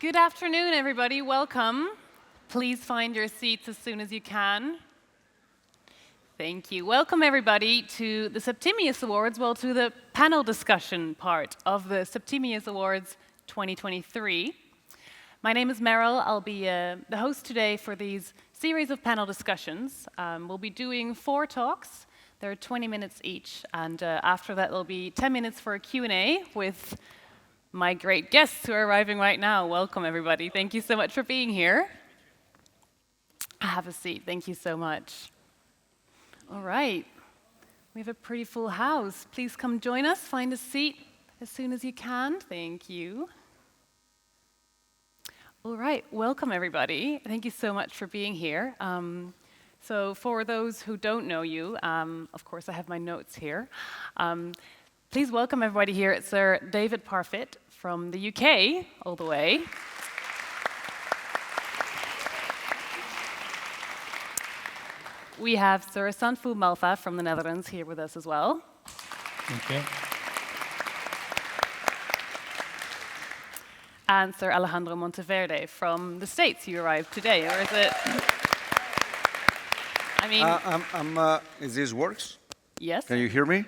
Good afternoon, everybody. Welcome. Please find your seats as soon as you can. Thank you. Welcome, everybody, to the Septimius Awards, well, to the panel discussion part of the Septimius Awards 2023. My name is Meryl. I'll be the host today for these series of panel discussions. We'll be doing 4 talks. They're 20 minutes each, and after that, there'll be 10 minutes for a Q&A with my great guests who are arriving right now. Welcome, everybody. Thank you so much for being here. Have a seat. Thank you so much. All right. We have a pretty full house. Please come join us. Find a seat as soon as you can. Thank you. All right. Welcome, everybody. Thank you so much for being here. So for those who don't know you, of course, I have my notes here. Please welcome everybody here. It's Sir David Parfitt from the UK, all the way. We have Sir Fu Maltha from the Netherlands here with us as well. Okay. And Sir Alejandro Monteverde from the States. You arrived today, or is it? I mean, is this works? Yes. Can you hear me?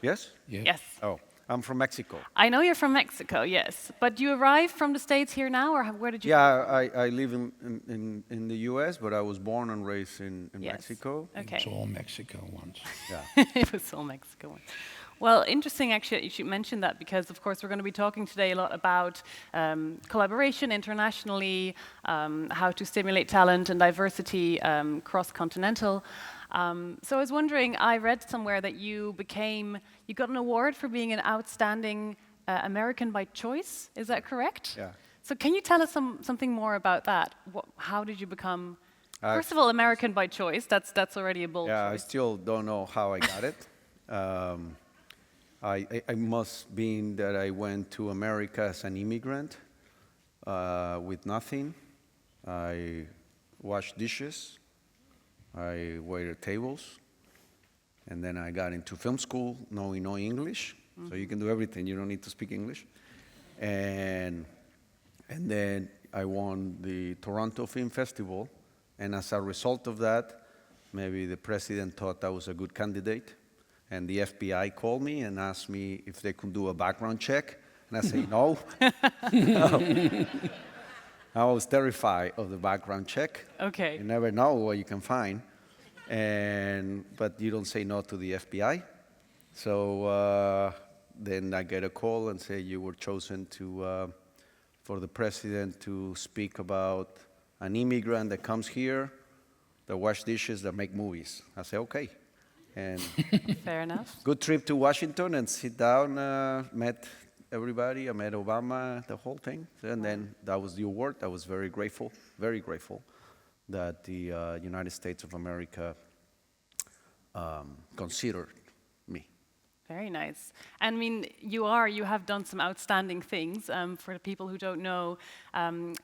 Yes? Yes. Oh, I'm from Mexico. I know you're from Mexico, yes. But you arrived from the States here now, or where did you Yeah, come from? I live in the U.S., but I was born and raised in Yes. Mexico. Okay. It's all Mexico once. Yeah. It was all Mexico. Well, interesting, actually, you should mention that because, of course, we're going to be talking today a lot about collaboration internationally, how to stimulate talent and diversity cross-continental. So I was wondering, I read somewhere that you got an award for being an outstanding American by choice. Is that correct? Yeah. So can you tell us something more about that? How did you become, first of all, American by choice? That's already a bold Yeah, I choice. still don't know how I got it. I must be that I went to America as an immigrant with nothing. I washed dishes. I waited tables. And then I got into film school knowing no English. So you can do everything. You don't need to speak English. And then I won the Toronto Film Festival. And as a result of that, maybe the president thought I was a good candidate. And the FBI called me and asked me if they could do a background check. And I said, no. I was terrified of the background check. Okay. You never know what you can find. But you don't say no to the FBI. So then I get a call and say you were chosen for the president to speak about an immigrant that comes here, that wash dishes, that make movies. I say, okay. And Fair enough. good trip to Washington and sit down, met everybody. I met Obama, the whole thing. And then that was the award. I was very grateful that the United States of America considered me. Very nice. And I mean, you have done some outstanding things. For the people who don't know,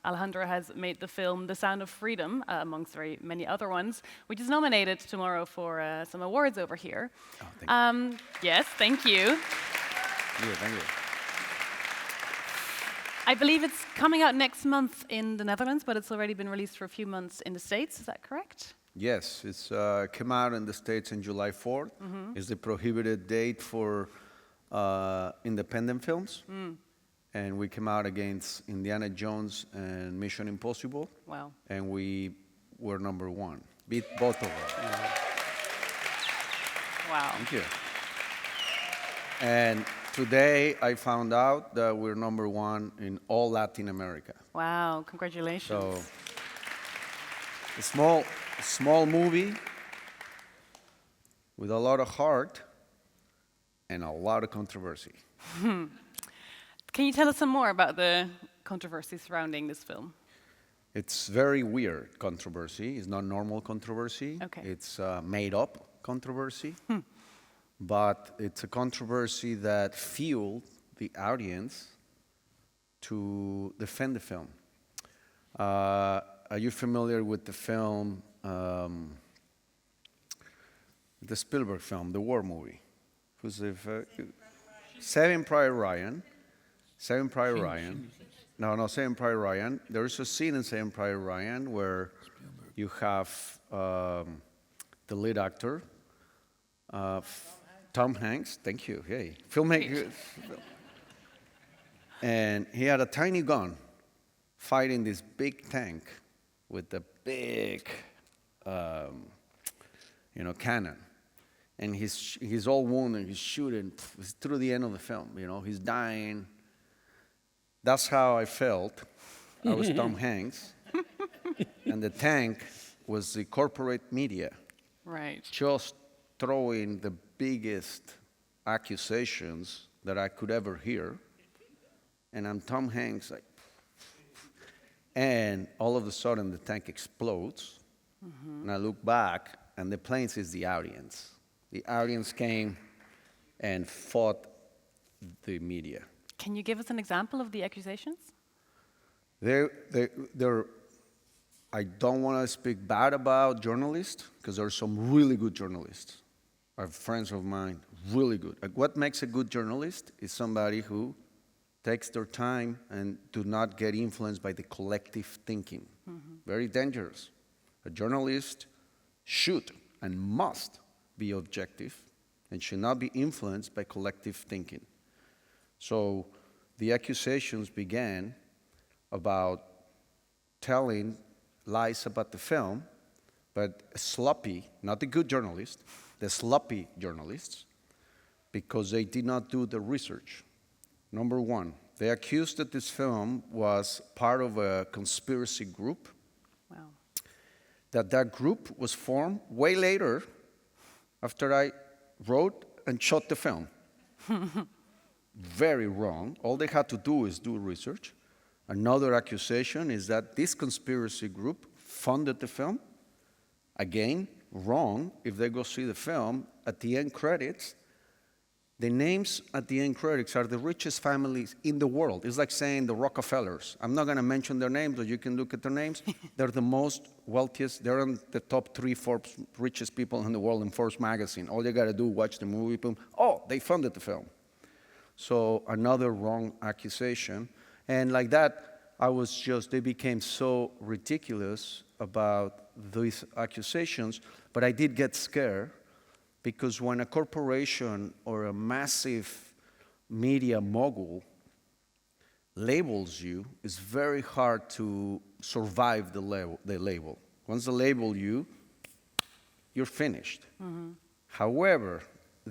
Alejandro has made the film The Sound of Freedom, amongst very many other ones, which is nominated tomorrow for some awards over here. Oh, thank you. Yes, thank you. Thank you. I believe it's coming out next month in the Netherlands, but it's already been released for a few months in the States. Is that correct? Yes, it's came out in the States on July 4th. It's the prohibited date for independent films. And we came out against Indiana Jones and Mission Impossible. Wow. And we were #1. Beat both of them. Wow. Thank you. And today I found out that we're #1 in all Latin America. Wow, congratulations. So a small movie with a lot of heart and a lot of controversy. Can you tell us some more about the controversy surrounding this film? It's very weird controversy. It's not normal controversy. Okay. It's made up controversy. But it's a controversy that fueled the audience to defend the film. Are you familiar with the film, the Spielberg film, the war movie? Who's the Saving Private Ryan. No, Saving Private Ryan. There is a scene in Saving Private Ryan where you have the lead actor, Tom Hanks. Thank you. Hey, filmmaker. And he had a tiny gun fighting this big tank with a big, cannon. And he's all wounded. He's shooting through the end of the film. He's dying. That's how I felt. I was Tom Hanks, and the tank was the corporate media. Right. Just throwing the biggest accusations that I could ever hear. And I'm Tom Hanks, and all of a sudden the tank explodes. And I look back, and the planes is the audience. The audience came and fought the media. Can you give us an example of the accusations? I don't want to speak bad about journalists, because there are some really good journalists. I have friends of mine, really good. What makes a good journalist is somebody who takes their time and do not get influenced by the collective thinking. Very dangerous. A journalist should and must be objective and should not be influenced by collective thinking. So the accusations began about telling lies about the film, but sloppy, not the good journalists, the sloppy journalists, because they did not do the research. Number one, they accused that this film was part of a conspiracy group. Wow. That group was formed way later after I wrote and shot the film. Very wrong. All they had to do is do research. Another accusation is that this conspiracy group funded the film. Again, wrong. If they go see the film, at the end credits, the names at the end credits are the richest families in the world. It's like saying the Rockefellers. I'm not going to mention their names, but you can look at their names. They're the most wealthiest. They're in the top 3 Forbes richest people in the world in Forbes magazine. All you got to do is watch the movie. Boom. Oh, they funded the film. So another wrong accusation. And like that, they became so ridiculous about these accusations, but I did get scared because when a corporation or a massive media mogul labels you, it's very hard to survive the label. Once they label you, you're finished. However,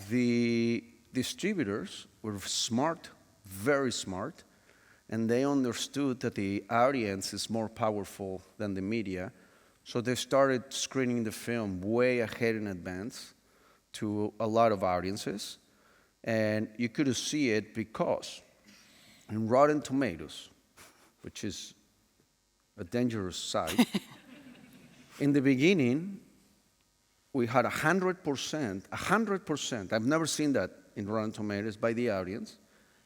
the distributors were smart, very smart, and they understood that the audience is more powerful than the media, so they started screening the film way ahead in advance to a lot of audiences, and you could see it because in Rotten Tomatoes, which is a dangerous site, in the beginning, we had 100%, I've never seen that in Rotten Tomatoes by the audience,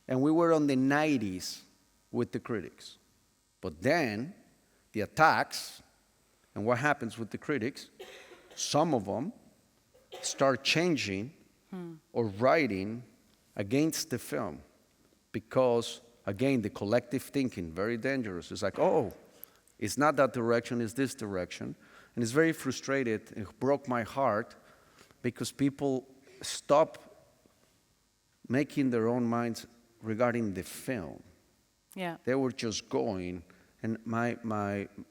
and we were on the 90s with the critics. But then, the attacks, and what happens with the critics, some of them start changing or writing against the film because, again, the collective thinking, very dangerous. It's like, oh, it's not that direction, it's this direction. And it's very frustrated. It broke my heart because people stop making their own minds regarding the film. Yeah. They were just going, and my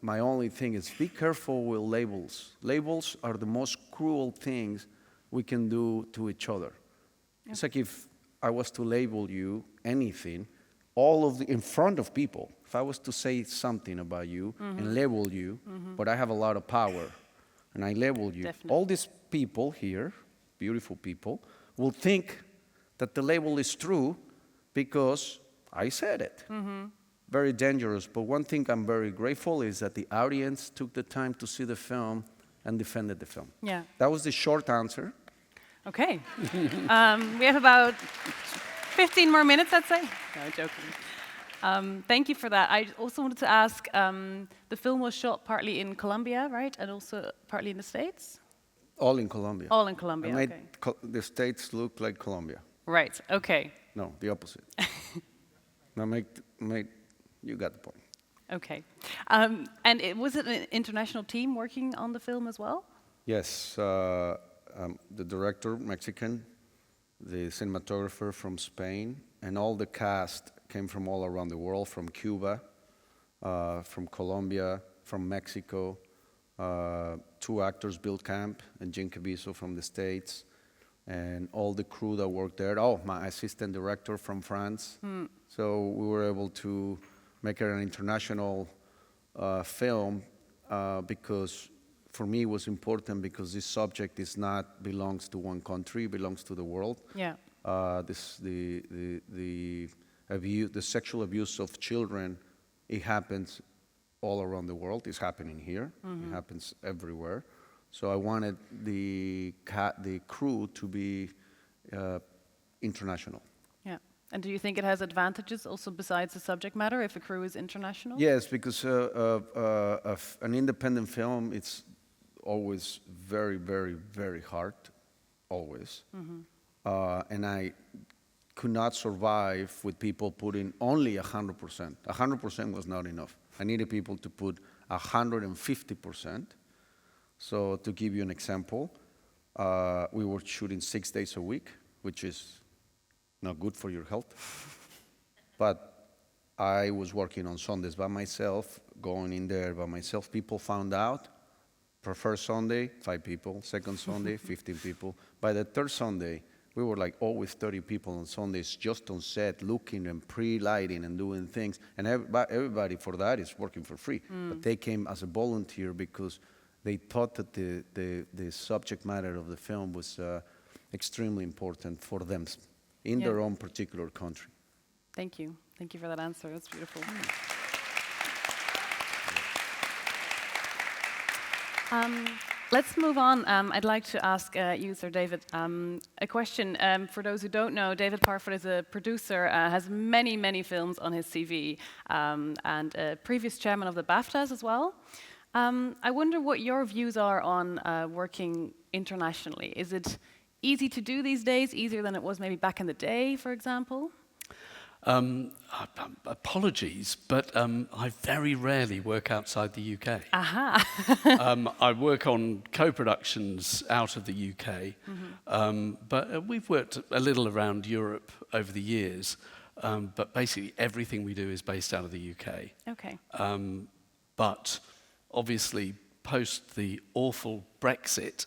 only thing is be careful with labels. Labels are the most cruel things we can do to each other. Yeah. It's like if I was to label you anything, in front of people, if I was to say something about you and label you, but I have a lot of power, and I label you, Definitely. all these people here, beautiful people, will think that the label is true because I said it. Very dangerous, but one thing I'm very grateful is that the audience took the time to see the film and defended the film. Yeah. That was the short answer. Okay. We have about 15 more minutes, I'd say. No, joking. Thank you for that. I also wanted to ask, the film was shot partly in Colombia, right? And also partly in the States? All in Colombia. All in Colombia, I made okay. the States look like Colombia. Right, okay. No, the opposite. I made you got the point. Okay. And was it an international team working on the film as well? Yes, the director, Mexican, the cinematographer from Spain, and all the cast came from all around the world, from Cuba, from Colombia, from Mexico, 2 actors, Bill Camp and Jim Caviezel from the States, and all the crew that worked there. Oh, my assistant director from France. So we were able to make it an international film because for me it was important because this subject is not belongs to one country, it belongs to the world. Yeah. The sexual abuse of children, it happens all around the world. It's happening here. It happens everywhere. So I wanted the crew to be international. Yeah. And do you think it has advantages also besides the subject matter if a crew is international? Yes, because an independent film, it's always very, very, very hard, always. And I could not survive with people putting only 100%. 100% was not enough. I needed people to put 150%. So to give you an example, we were shooting 6 days a week, which is not good for your health. But I was working on Sundays by myself, going in there by myself. People found out. First Sunday, 5 people. Second Sunday, 15 people. By the third Sunday, we were like always 30 people on Sundays just on set, looking and pre-lighting and doing things. And everybody for that is working for free. But they came as a volunteer because they thought that the subject matter of the film was extremely important for them in their own particular country. Thank you. Thank you for that answer. That's beautiful. Let's move on. I'd like to ask you, Sir David, a question. For those who don't know, David Parfitt is a producer, has many, many films on his CV, and a previous chairman of the BAFTAs as well. I wonder what your views are on working internationally. Is it easy to do these days, easier than it was maybe back in the day, for example? Apologies, but I very rarely work outside the UK. Aha. I work on co-productions out of the UK, but we've worked a little around Europe over the years, but basically everything we do is based out of the UK. Okay. But obviously, post the awful Brexit,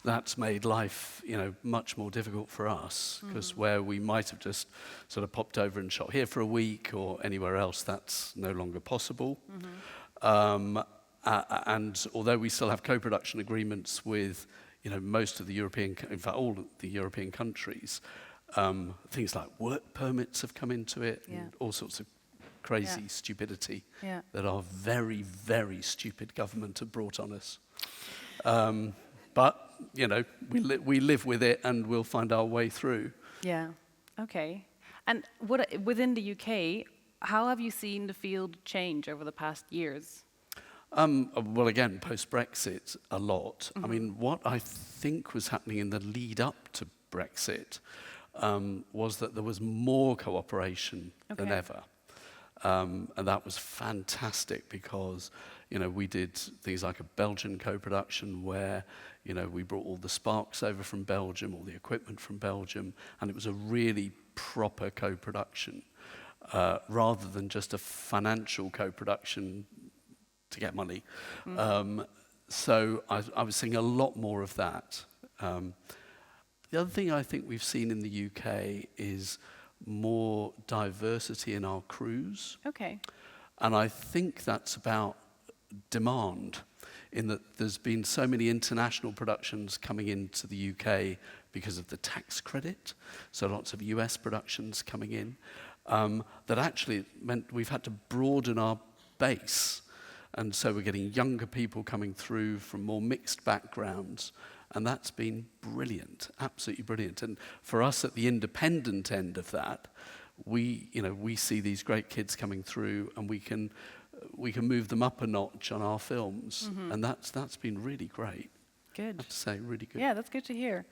that's made life, much more difficult for us, because where we might have just sort of popped over and shot here for a week or anywhere else, that's no longer possible. And although we still have co-production agreements with, most of the European, in fact, all of the European countries, things like work permits have come into it, and all sorts of crazy stupidity that our very, very stupid government have brought on us. But, we live with it and we'll find our way through. Yeah, okay. And within the UK, how have you seen the field change over the past years? Well, again, post-Brexit, a lot. I mean, what I think was happening in the lead up to Brexit was that there was more cooperation than ever. And that was fantastic because, we did things like a Belgian co-production where, we brought all the sparks over from Belgium, all the equipment from Belgium, and it was a really proper co-production rather than just a financial co-production to get money. So I was seeing a lot more of that. The other thing I think we've seen in the UK is more diversity in our crews. Okay. And I think that's about demand, in that there's been so many international productions coming into the UK because of the tax credit, so lots of US productions coming in, that actually meant we've had to broaden our base. And so we're getting younger people coming through from more mixed backgrounds. And that's been brilliant, absolutely brilliant. And for us at the independent end of that, we see these great kids coming through, and we can move them up a notch on our films, and that's been really great. Good. I have to say, really good. Yeah, that's good to hear.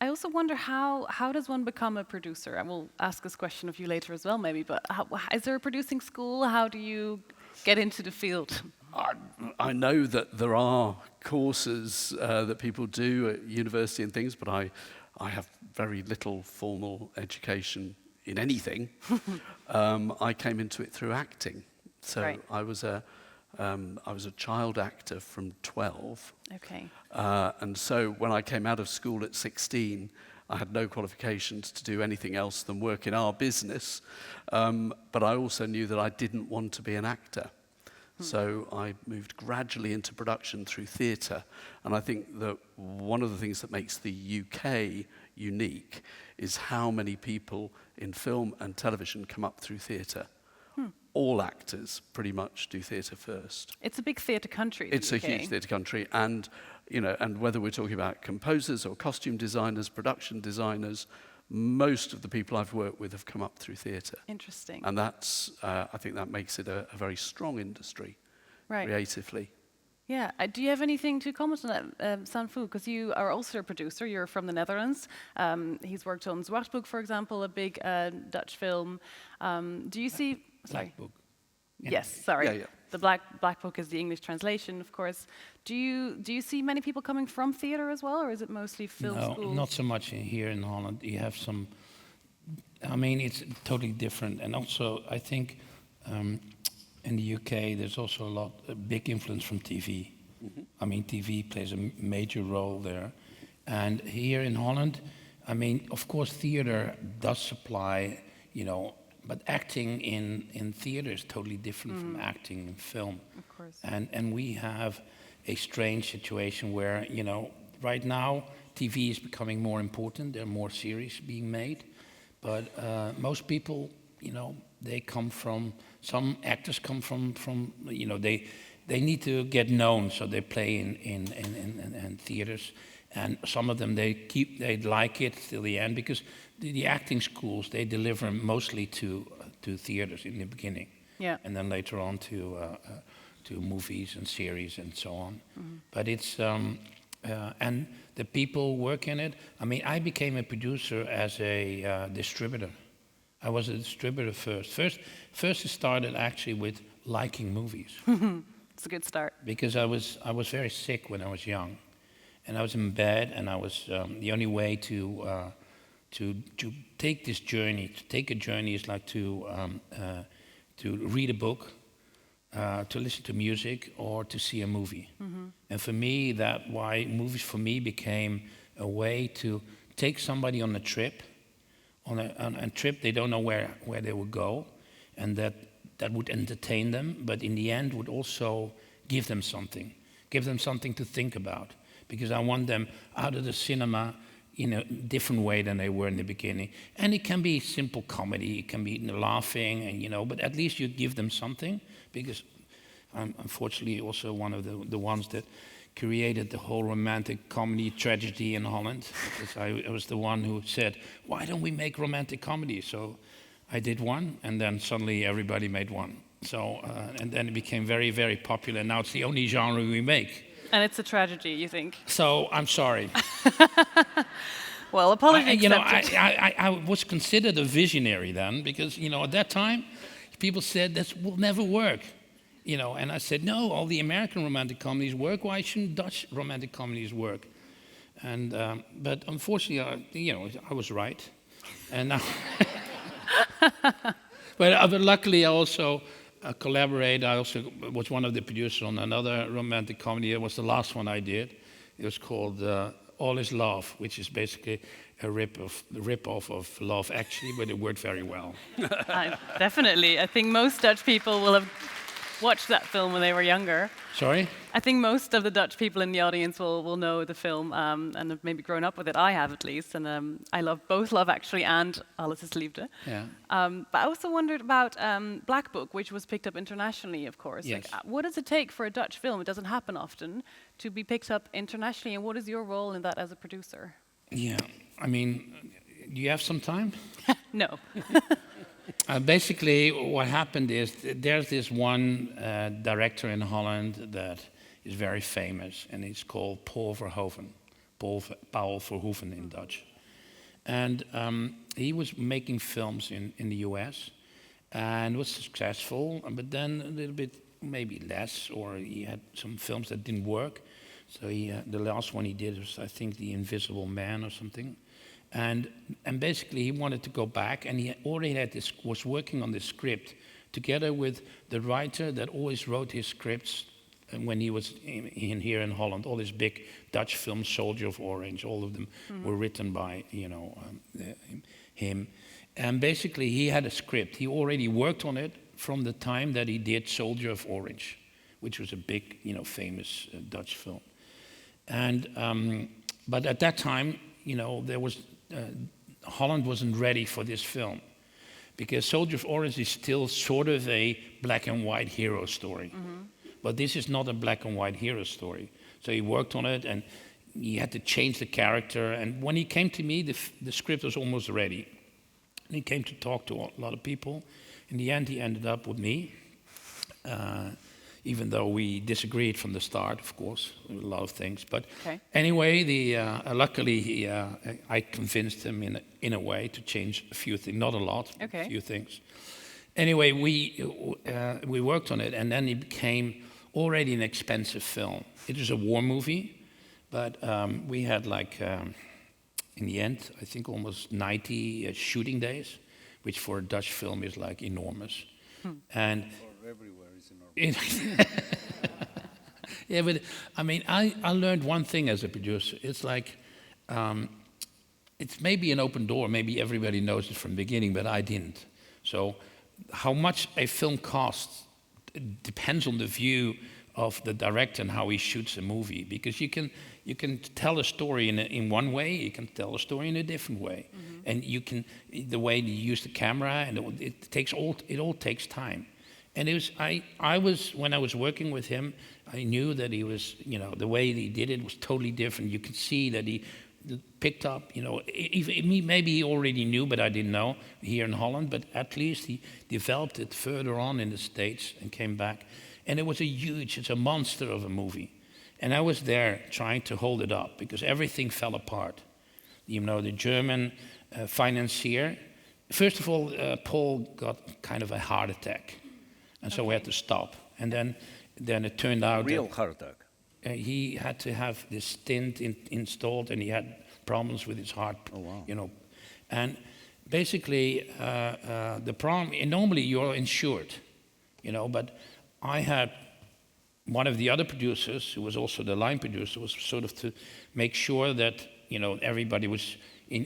I also wonder how does one become a producer? I will ask this question of you later as well, maybe. But is there a producing school? How do you get into the field? I know that there are courses that people do at university and things, but I have very little formal education in anything. I came into it through acting. So Right. I was a child actor from 12. Okay. And so when I came out of school at 16, I had no qualifications to do anything else than work in our business. But I also knew that I didn't want to be an actor. So I moved gradually into production through theatre. And I think that one of the things that makes the UK unique is how many people in film and television come up through theatre. All actors pretty much do theatre first. It's a big theatre country. It's the a UK. huge theatre country, and and whether we're talking about composers or costume designers, production designers, most of the people I've worked with have come up through theatre. Interesting. And that's, I think that makes it a very strong industry, Right. creatively. Yeah. Do you have anything to comment on that, Sanfu? Because you are also a producer. You're from the Netherlands. He's worked on Zwartboek, for example, a big Dutch film. Do you see? Sorry. Black Book. Yeah. Yes. Sorry. Yeah, yeah. The Black Book is the English translation, of course. Do you see many people coming from theatre as well, or is it mostly film No, schools? not so much here in Holland. You have some. I mean, it's totally different, and also I think in the UK there's also a big influence from TV. I mean, TV plays a major role there, and here in Holland, I mean, of course, theatre does supply, but acting in theatre is totally different from acting in film. Of course. And we have a strange situation where, right now TV is becoming more important. There are more series being made. But most people, they come from, some actors come from they need to get known, so they play in theaters. And some of them, they like it till the end, because the acting schools, they deliver mostly to theaters in the beginning. Yeah. And then later on to movies and series and so on. But it's, and the people work in it. I mean, I became a producer as a distributor. I was a distributor first. First it started actually with liking movies. It's a good start. Because I was very sick when I was young. And I was in bed, and I was, the only way to take this journey, to take a journey is like to read a book, to listen to music, or to see a movie. And for me, why movies for me became a way to take somebody on a trip, on a trip they don't know where they would go, and that would entertain them, but in the end would also give them something to think about. Because I want them out of the cinema in a different way than they were in the beginning. And it can be simple comedy, it can be laughing, and but at least you give them something. Because I'm unfortunately also one of the ones that created the whole romantic comedy tragedy in Holland. Because I was the one who said, why don't we make romantic comedy? So I did one, and then suddenly everybody made one. So, and then it became very, very popular. Now it's the only genre we make. And it's a tragedy, you think? So I'm sorry. Well, apologies accepted. I was considered a visionary then, because at that time people said this will never work. And I said, no, all the American romantic comedies work. Why shouldn't Dutch romantic comedies work? And but unfortunately, I was right. And now, but luckily I also collaborate. I also was one of the producers on another romantic comedy. It was the last one I did. It was called All Is Love, which is basically a rip-off of Love Actually, but it worked very well. Definitely. I think most Dutch people will have watched that film when they were younger. Sorry? I think most of the Dutch people in the audience will know the film and have maybe grown up with it. I have, at least. And I love both Love Actually and Alles is Liefde. Yeah. But I also wondered about Black Book, which was picked up internationally, of course. Yes. Like, what does it take for a Dutch film? It doesn't happen often to be picked up internationally. And what is your role in that as a producer? Yeah. I mean, do you have some time? No. Basically, what happened is there's this one director in Holland that is very famous, and it's called Paul Verhoeven. Paul Verhoeven in Dutch. And he was making films in the US and was successful, but then a little bit, maybe less, or he had some films that didn't work. So the last one he did was, I think, The Invisible Man or something. And basically he wanted to go back, and he already had this, was working on this script together with the writer that always wrote his scripts when he was here in Holland. All these big Dutch films, Soldier of Orange, all of them were written by him. And basically he had a script. He already worked on it from the time that he did Soldier of Orange, which was a big, famous Dutch film. And but at that time, there was Holland wasn't ready for this film, because Soldier of Orange is still sort of a black and white hero story. But this is not a black and white hero story. So he worked on it, and he had to change the character. And when he came to me, the script was almost ready. And he came to talk to a lot of people. In the end, he ended up with me, even though we disagreed from the start, of course, with a lot of things. But anyway, luckily, I convinced him in a way to change a few things, not a lot, a few things. Anyway, we worked on it, and then it became already an expensive film. It was a war movie, but we had in the end, I think almost 90 shooting days, which for a Dutch film is enormous. And Or everywhere is enormous. yeah, but I mean, I learned one thing as a producer. It's it's maybe an open door. Maybe everybody knows it from the beginning, but I didn't. So how much a film costs depends on the view of the director and how he shoots a movie, because you can tell a story in one way, you can tell a story in a different way, and the way you use the camera, and it all takes time. And when I was working with him, I knew that he was, the way he did it was totally different. You could see that he picked up, maybe he already knew, but I didn't know here in Holland, but at least he developed it further on in the States and came back. And it was it's a monster of a movie. And I was there trying to hold it up because everything fell apart. The German financier, first of all, Paul got kind of a heart attack. And so we had to stop. And then it turned out Real heart attack. He had to have this stent installed, and he had problems with his heart. Oh, wow. And basically, the problem, normally you're insured, but I had one of the other producers, who was also the line producer, was sort of to make sure that, everybody was,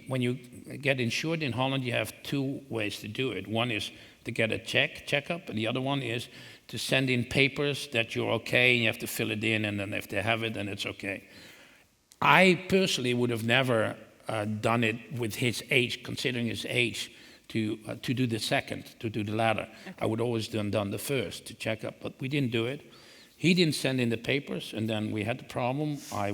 when you get insured in Holland, you have two ways to do it. One is to get a checkup, and the other one is to send in papers that you're okay, and you have to fill it in, and then if they have it, then it's okay. I personally would have never done it with his age, considering his age, to do the second, to do the latter. Okay. I would always done the first to check up, but we didn't do it. He didn't send in the papers, and then we had the problem. I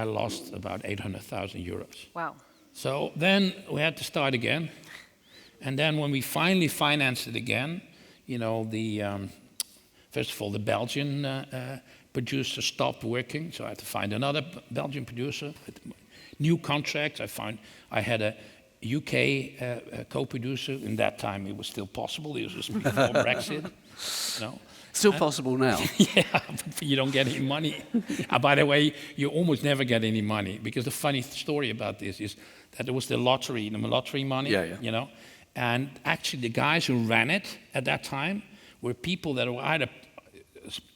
lost about 800,000 euros. Wow. So then we had to start again. And then when we finally financed it again, first of all, the Belgian producer stopped working, so I had to find another Belgian producer. New contract. I had a UK co-producer. In that time, it was still possible. It was just before Brexit. Still possible now. Yeah, but you don't get any money. By the way, you almost never get any money, because the funny story about this is that it was the lottery money. Yeah. And actually, the guys who ran it at that time were people that were either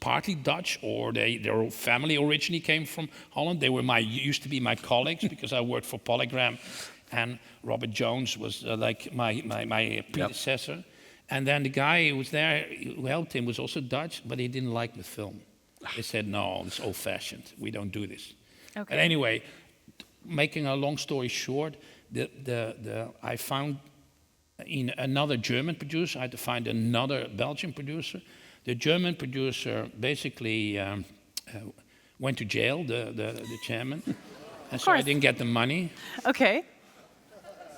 partly Dutch, or their family originally came from Holland. They were used to be my colleagues because I worked for Polygram, and Robert Jones was my predecessor. Yep. And then the guy who was there, who helped him, was also Dutch, but he didn't like the film. They said, no, it's old-fashioned. We don't do this. Okay. But anyway, making a long story short, I found another German producer. I had to find another Belgian producer. The German producer basically went to jail, the chairman, and so I didn't get the money. Okay.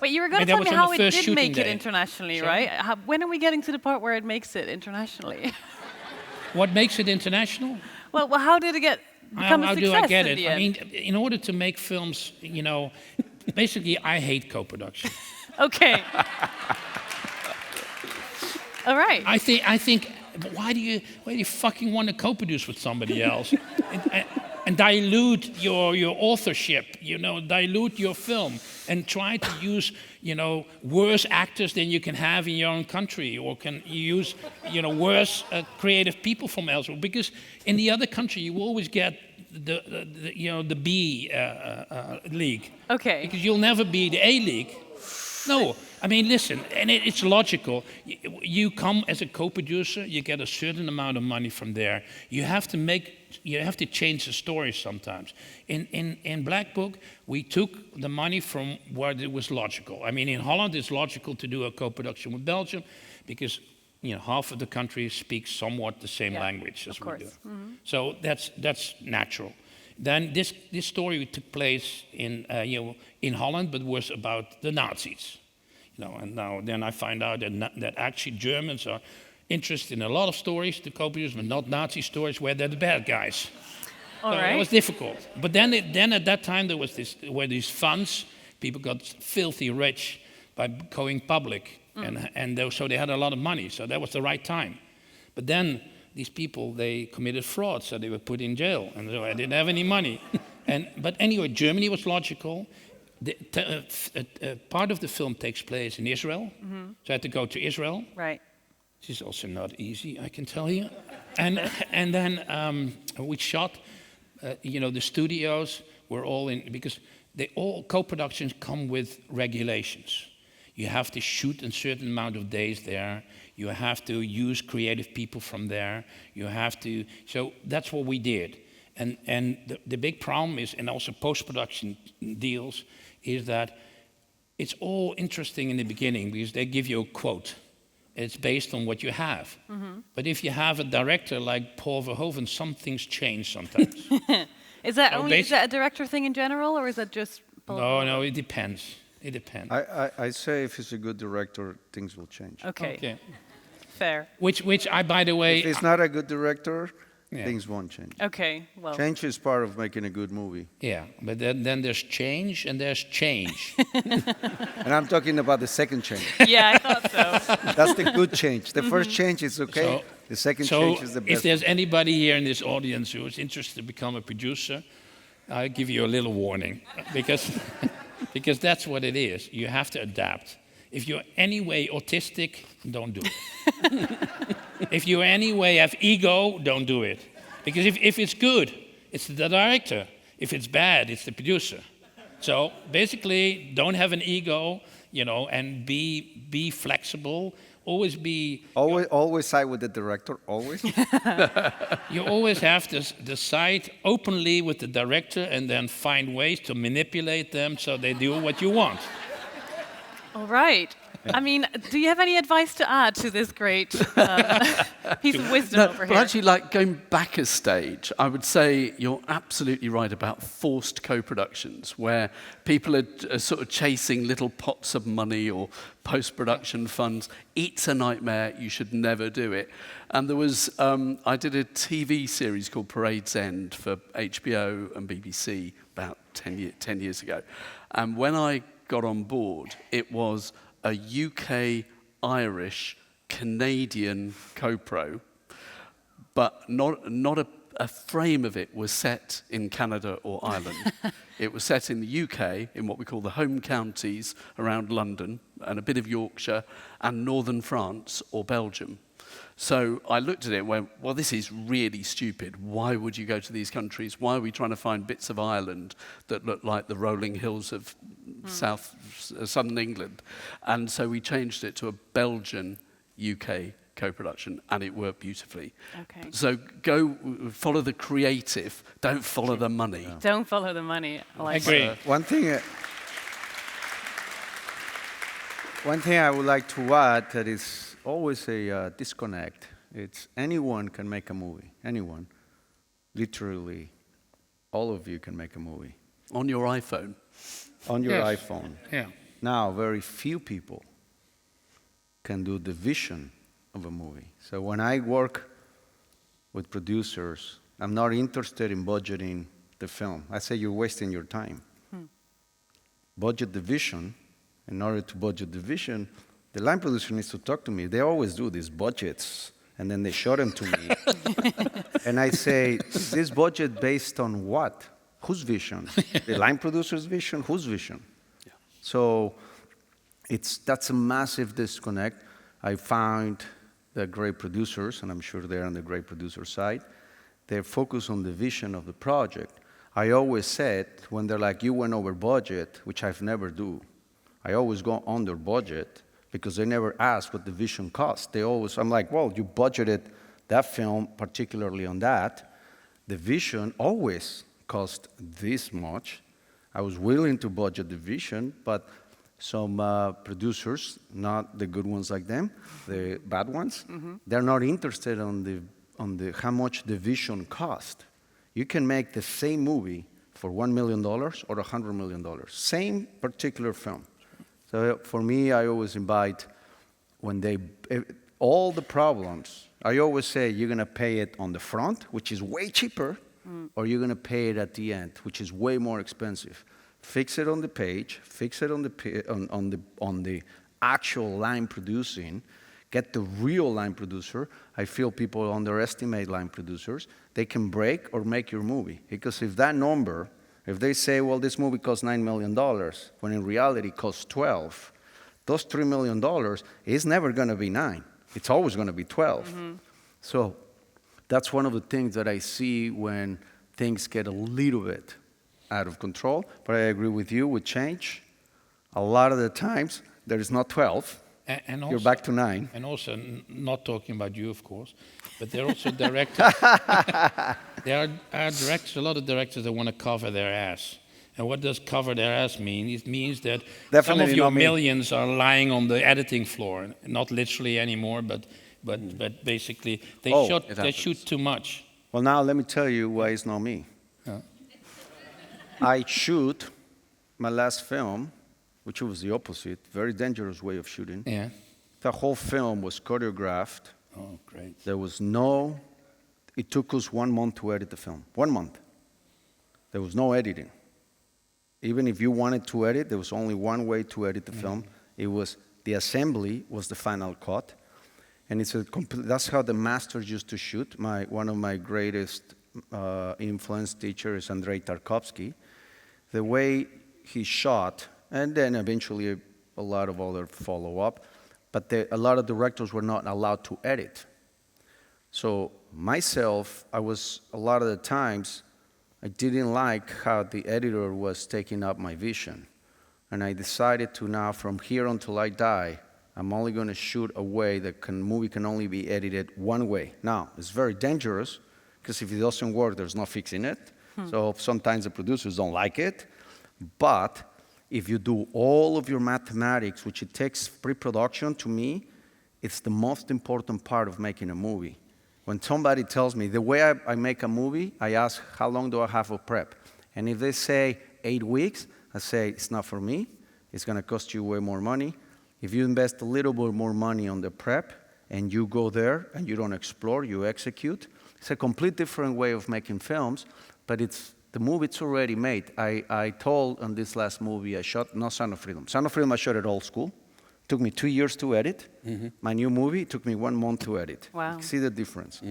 But you were going to tell me how it did make it internationally, right? When are we getting to the part where it makes it internationally? What makes it international? Well, how did it become a success? How do I get in it? the end? I mean, in order to make films, Basically, I hate co-production. Okay. All right. I think, why do you fucking want to co-produce with somebody else and dilute your authorship, dilute your film and try to use, worse actors than you can have in your own country, or can use, worse creative people from elsewhere, because in the other country you always get the B league. Okay. Because you'll never be the A league. No, I mean, listen, and it's logical. You come as a co-producer, you get a certain amount of money from there. You have to change the story sometimes. In Black Book, we took the money from where it was logical. I mean, in Holland, it's logical to do a co-production with Belgium because half of the country speaks somewhat the same language as we do. Mm-hmm. So that's natural. Then this story took place in Holland, but was about the Nazis. And then I find out that actually Germans are interested in a lot of stories to co-produce, but not Nazi stories where they're the bad guys. All right. It was difficult. But then at that time there was these funds. People got filthy rich by going public, so they had a lot of money. So that was the right time. But then these people, they committed fraud, so they were put in jail, and so I didn't have any money. But anyway, Germany was logical. Part of the film takes place in Israel, so I had to go to Israel. Right. This is also not easy, I can tell you. And then we shot. The studios were all in, because all co-productions come with regulations. You have to shoot a certain amount of days there. You have to use creative people from there. So that's what we did. And the big problem is, and also post-production deals, is that it's all interesting in the beginning because they give you a quote. It's based on what you have. Mm-hmm. But if you have a director like Paul Verhoeven, some things change sometimes. Is that a director thing in general, or is that just Paul? No, it depends. It depends. I say if he's a good director, things will change. Okay. Fair. Which I, by the way... If he's not a good director, things won't change. Okay, well... Change is part of making a good movie. Yeah, but then there's change and there's change. And I'm talking about the second change. Yeah, I thought so. That's the good change. The first change is okay. The second change is the best. If there's anybody here in this audience who is interested to become a producer, I'll give you a little warning. Because that's what it is. You have to adapt. If you're any way autistic, don't do it. If you any way have ego, don't do it. Because if it's good, it's the director. If it's bad, it's the producer. So basically, don't have an ego, and be flexible. Always be... Always side with the director, always? You always have to decide openly with the director and then find ways to manipulate them so they do what you want. All right. I mean, do you have any advice to add to this great piece of wisdom over here? But actually, going back a stage, I would say you're absolutely right about forced co-productions, where people are sort of chasing little pots of money or post-production funds. It's a nightmare. You should never do it. And there was, I did a TV series called Parade's End for HBO and BBC about 10 years ago. And when I got on board, it was a UK, Irish, Canadian co-pro, but not a frame of it was set in Canada or Ireland. It was set in the UK, in what we call the home counties around London, and a bit of Yorkshire, and northern France or Belgium. So I looked at it and went, well, this is really stupid. Why would you go to these countries? Why are we trying to find bits of Ireland that look like the rolling hills of southern England? And so we changed it to a Belgian-UK co-production, and it worked beautifully. Okay. So go follow the creative, don't follow the money. Yeah. Don't follow the money. I agree. One thing I would like to add that is always a disconnect. It's anyone can make a movie. Anyone. Literally, all of you can make a movie. On your iPhone. On your iPhone. Yeah. Now, very few people can do the vision of a movie. So when I work with producers, I'm not interested in budgeting the film. I say you're wasting your time. budget the vision. In order to budget the vision, the line producer needs to talk to me. They always do these budgets, and then they show them to me. And I say, is this budget based on what? Whose vision? The line producer's vision? Whose vision? Yeah. So that's a massive disconnect. I found the great producers, and I'm sure they're on the great producer side, they're focused on the vision of the project. I always said, when they're like, you went over budget, which I've never do, I always go under budget because they never ask what the vision cost. I'm like, well, you budgeted that film, particularly on that. The vision always cost this much. I was willing to budget the vision, but some producers, not the good ones like them, the bad ones, they're not interested on how much the vision cost. You can make the same movie for $1 million or $100 million, same particular film. So for me, I always invite all the problems, I always say you're going to pay it on the front, which is way cheaper, or you're going to pay it at the end, which is way more expensive. Fix it on the page, fix it on the actual line producing, get the real line producer. I feel people underestimate line producers. They can break or make your movie. Because if that number, if they say, well, this movie costs $9 million, when in reality it costs 12, those $3 million is never going to be 9. It's always going to be 12. So that's one of the things that I see when things get a little bit out of control. But I agree with you, with change, a lot of the times there is not 12. And also, you're back to 9. And also, not talking about you, of course, but there are also directors. There are directors, a lot of directors that want to cover their ass. And what does cover their ass mean? It means that some of your millions are lying on the editing floor, not literally anymore, but basically they shoot too much. Well, now let me tell you why it's not me. Yeah. I shoot my last film, which was the opposite, very dangerous way of shooting. Yeah. The whole film was choreographed. Oh, great. It took us 1 month to edit the film. 1 month. There was no editing. Even if you wanted to edit, there was only one way to edit the film. It was the assembly was the final cut. And that's how the masters used to shoot. One of my greatest influence teachers is Andrei Tarkovsky. The way he shot, and then eventually a lot of other follow-up, but a lot of directors were not allowed to edit. So myself, a lot of the times, I didn't like how the editor was taking up my vision. And I decided to now, from here until I die, I'm only going to shoot a way that movie can only be edited one way. Now, it's very dangerous, because if it doesn't work, there's no fixing it. So sometimes the producers don't like it. But if you do all of your mathematics, which it takes pre-production, to me, it's the most important part of making a movie. When somebody tells me, the way I make a movie, I ask, how long do I have of prep? And if they say 8 weeks, I say, it's not for me. It's going to cost you way more money. If you invest a little bit more money on the prep, and you go there, and you don't explore, you execute, it's a complete different way of making films, but the movie, it's already made. I told on this last movie I shot, no Sound of Freedom. Sound of Freedom I shot at old school. It took me 2 years to edit. My new movie, it took me 1 month to edit. Wow. See the difference.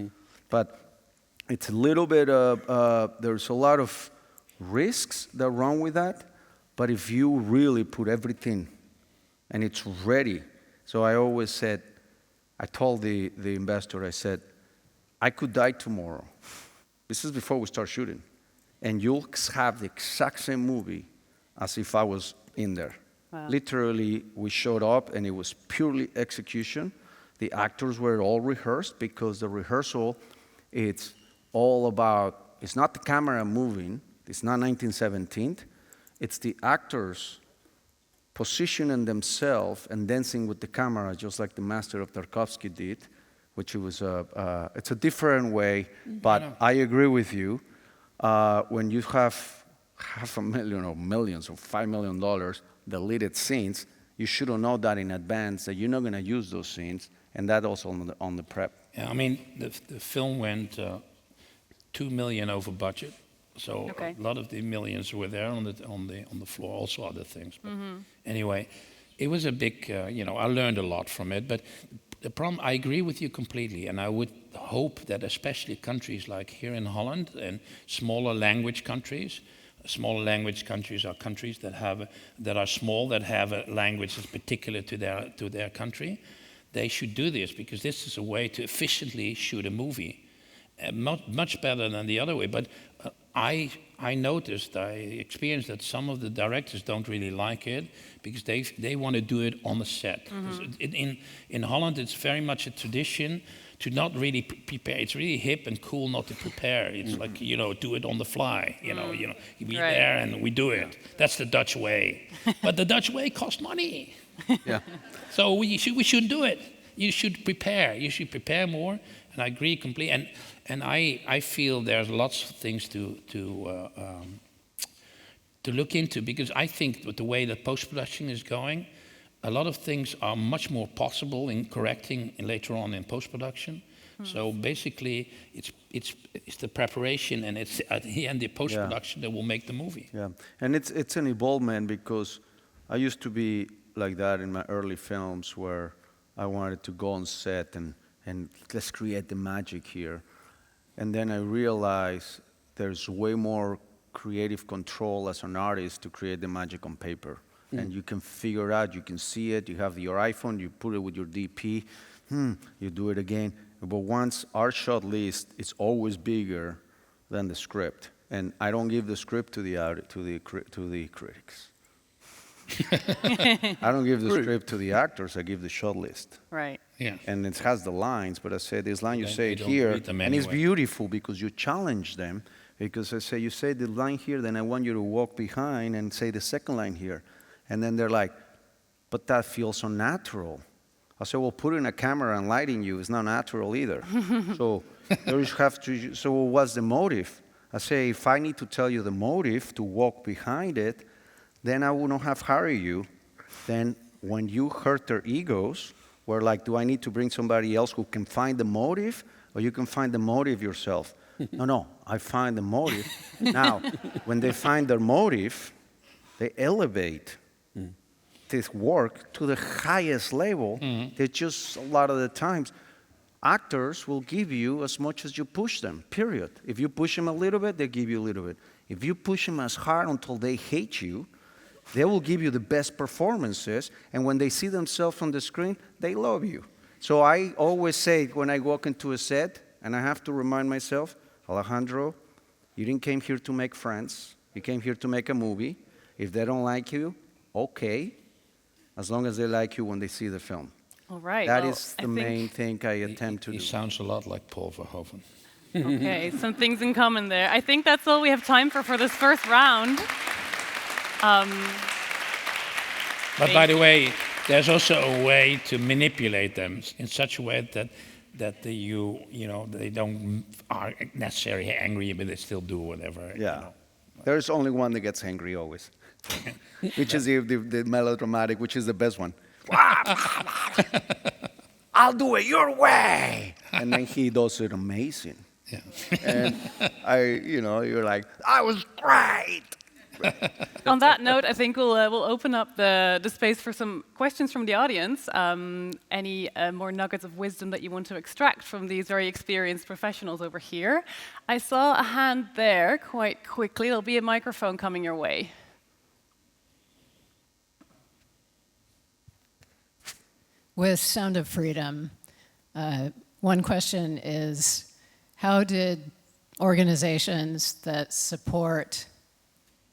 But it's a little bit there's a lot of risks that run with that, but if you really put everything and it's ready. So I always said, I told the investor, I said, I could die tomorrow. This is before we start shooting. And you'll have the exact same movie as if I was in there. Wow. Literally, we showed up, and it was purely execution. The actors were all rehearsed, because the rehearsal, it's all about, it's not the camera moving, it's not 1917, it's the actors positioning themselves and dancing with the camera, just like the master of Tarkovsky did, which was it's a different way, but I agree with you. When you have $500,000 or millions or $5 million deleted scenes, you should have known that in advance that you're not going to use those scenes, and that also on the prep. Yeah, I mean, the film went $2 million over budget, So Okay. a lot of the millions were there on the floor, also other things. But anyway, it was a big, I learned a lot from it. But the problem, I agree with you completely, and I would hope that especially countries like here in Holland and smaller language countries are countries that are small, that have a language that's particular to their country. They should do this, because this is a way to efficiently shoot a movie. Much better than the other way. But I experienced that some of the directors don't really like it, because they want to do it on the set. In Holland, it's very much a tradition to not really prepare. It's really hip and cool not to prepare. It's like, do it on the fly. You be Right. there and we do it. That's the Dutch way. But the Dutch way costs money. Yeah. So we shouldn't do it. You should prepare. You should prepare more. And I agree completely. And I feel there's lots of things to look into, because I think with the way that post-production is going, a lot of things are much more possible in correcting later on in post-production. So basically, it's the preparation, and it's at the end the post-production that will make the movie. Yeah, and it's an involvement, because I used to be like that in my early films, where I wanted to go on set and let's create the magic here. And then I realized there's way more creative control as an artist to create the magic on paper. And you can figure it out, you can see it, you have your iPhone, you put it with your DP, you do it again. But once our shot list is always bigger than the script. And I don't give the script to the critics. I don't give the script to the actors, I give the shot list. Right. Yeah. And it has the lines, but I say this line, you Then say you it don't here, read them and it's anyway. beautiful because you challenge them. Because I say, you say the line here, then I want you to walk behind and say the second line here. And then they're like, but that feels so natural. I say, well, putting a camera and lighting you is not natural either. So you have to, so what's the motive? I say, if I need to tell you the motive to walk behind it, then I will not have hired you. Then when you hurt their egos, we're like, do I need to bring somebody else who can find the motive, or you can find the motive yourself? No, I find the motive. Now, when they find their motive, they elevate this work to the highest level. They just, a lot of the times, actors will give you as much as you push them, period. If you push them a little bit, they give you a little bit. If you push them as hard until they hate you, they will give you the best performances, and when they see themselves on the screen, they love you. So I always say when I walk into a set, and I have to remind myself, Alejandro, you didn't came here to make friends. You came here to make a movie. If they don't like you, okay, as long as they like you when they see the film. All right. That well, is I the think- main thing I attempt to He do. sounds a lot like Paul Verhoeven. Okay, some things in common there. I think that's all we have time for this first round. But by the way, there's also a way to manipulate them in such a way that they don't are necessarily angry, but they still do whatever. Yeah. There's only one that gets angry always, which is the melodramatic, which is the best one. I'll do it your way. And then he does it amazing. Yeah. And you're like, I was great. On that note, I think we'll open up the space for some questions from the audience. Any more nuggets of wisdom that you want to extract from these very experienced professionals over here? I saw a hand there quite quickly. There'll be a microphone coming your way. With Sound of Freedom, one question is, how did organizations that support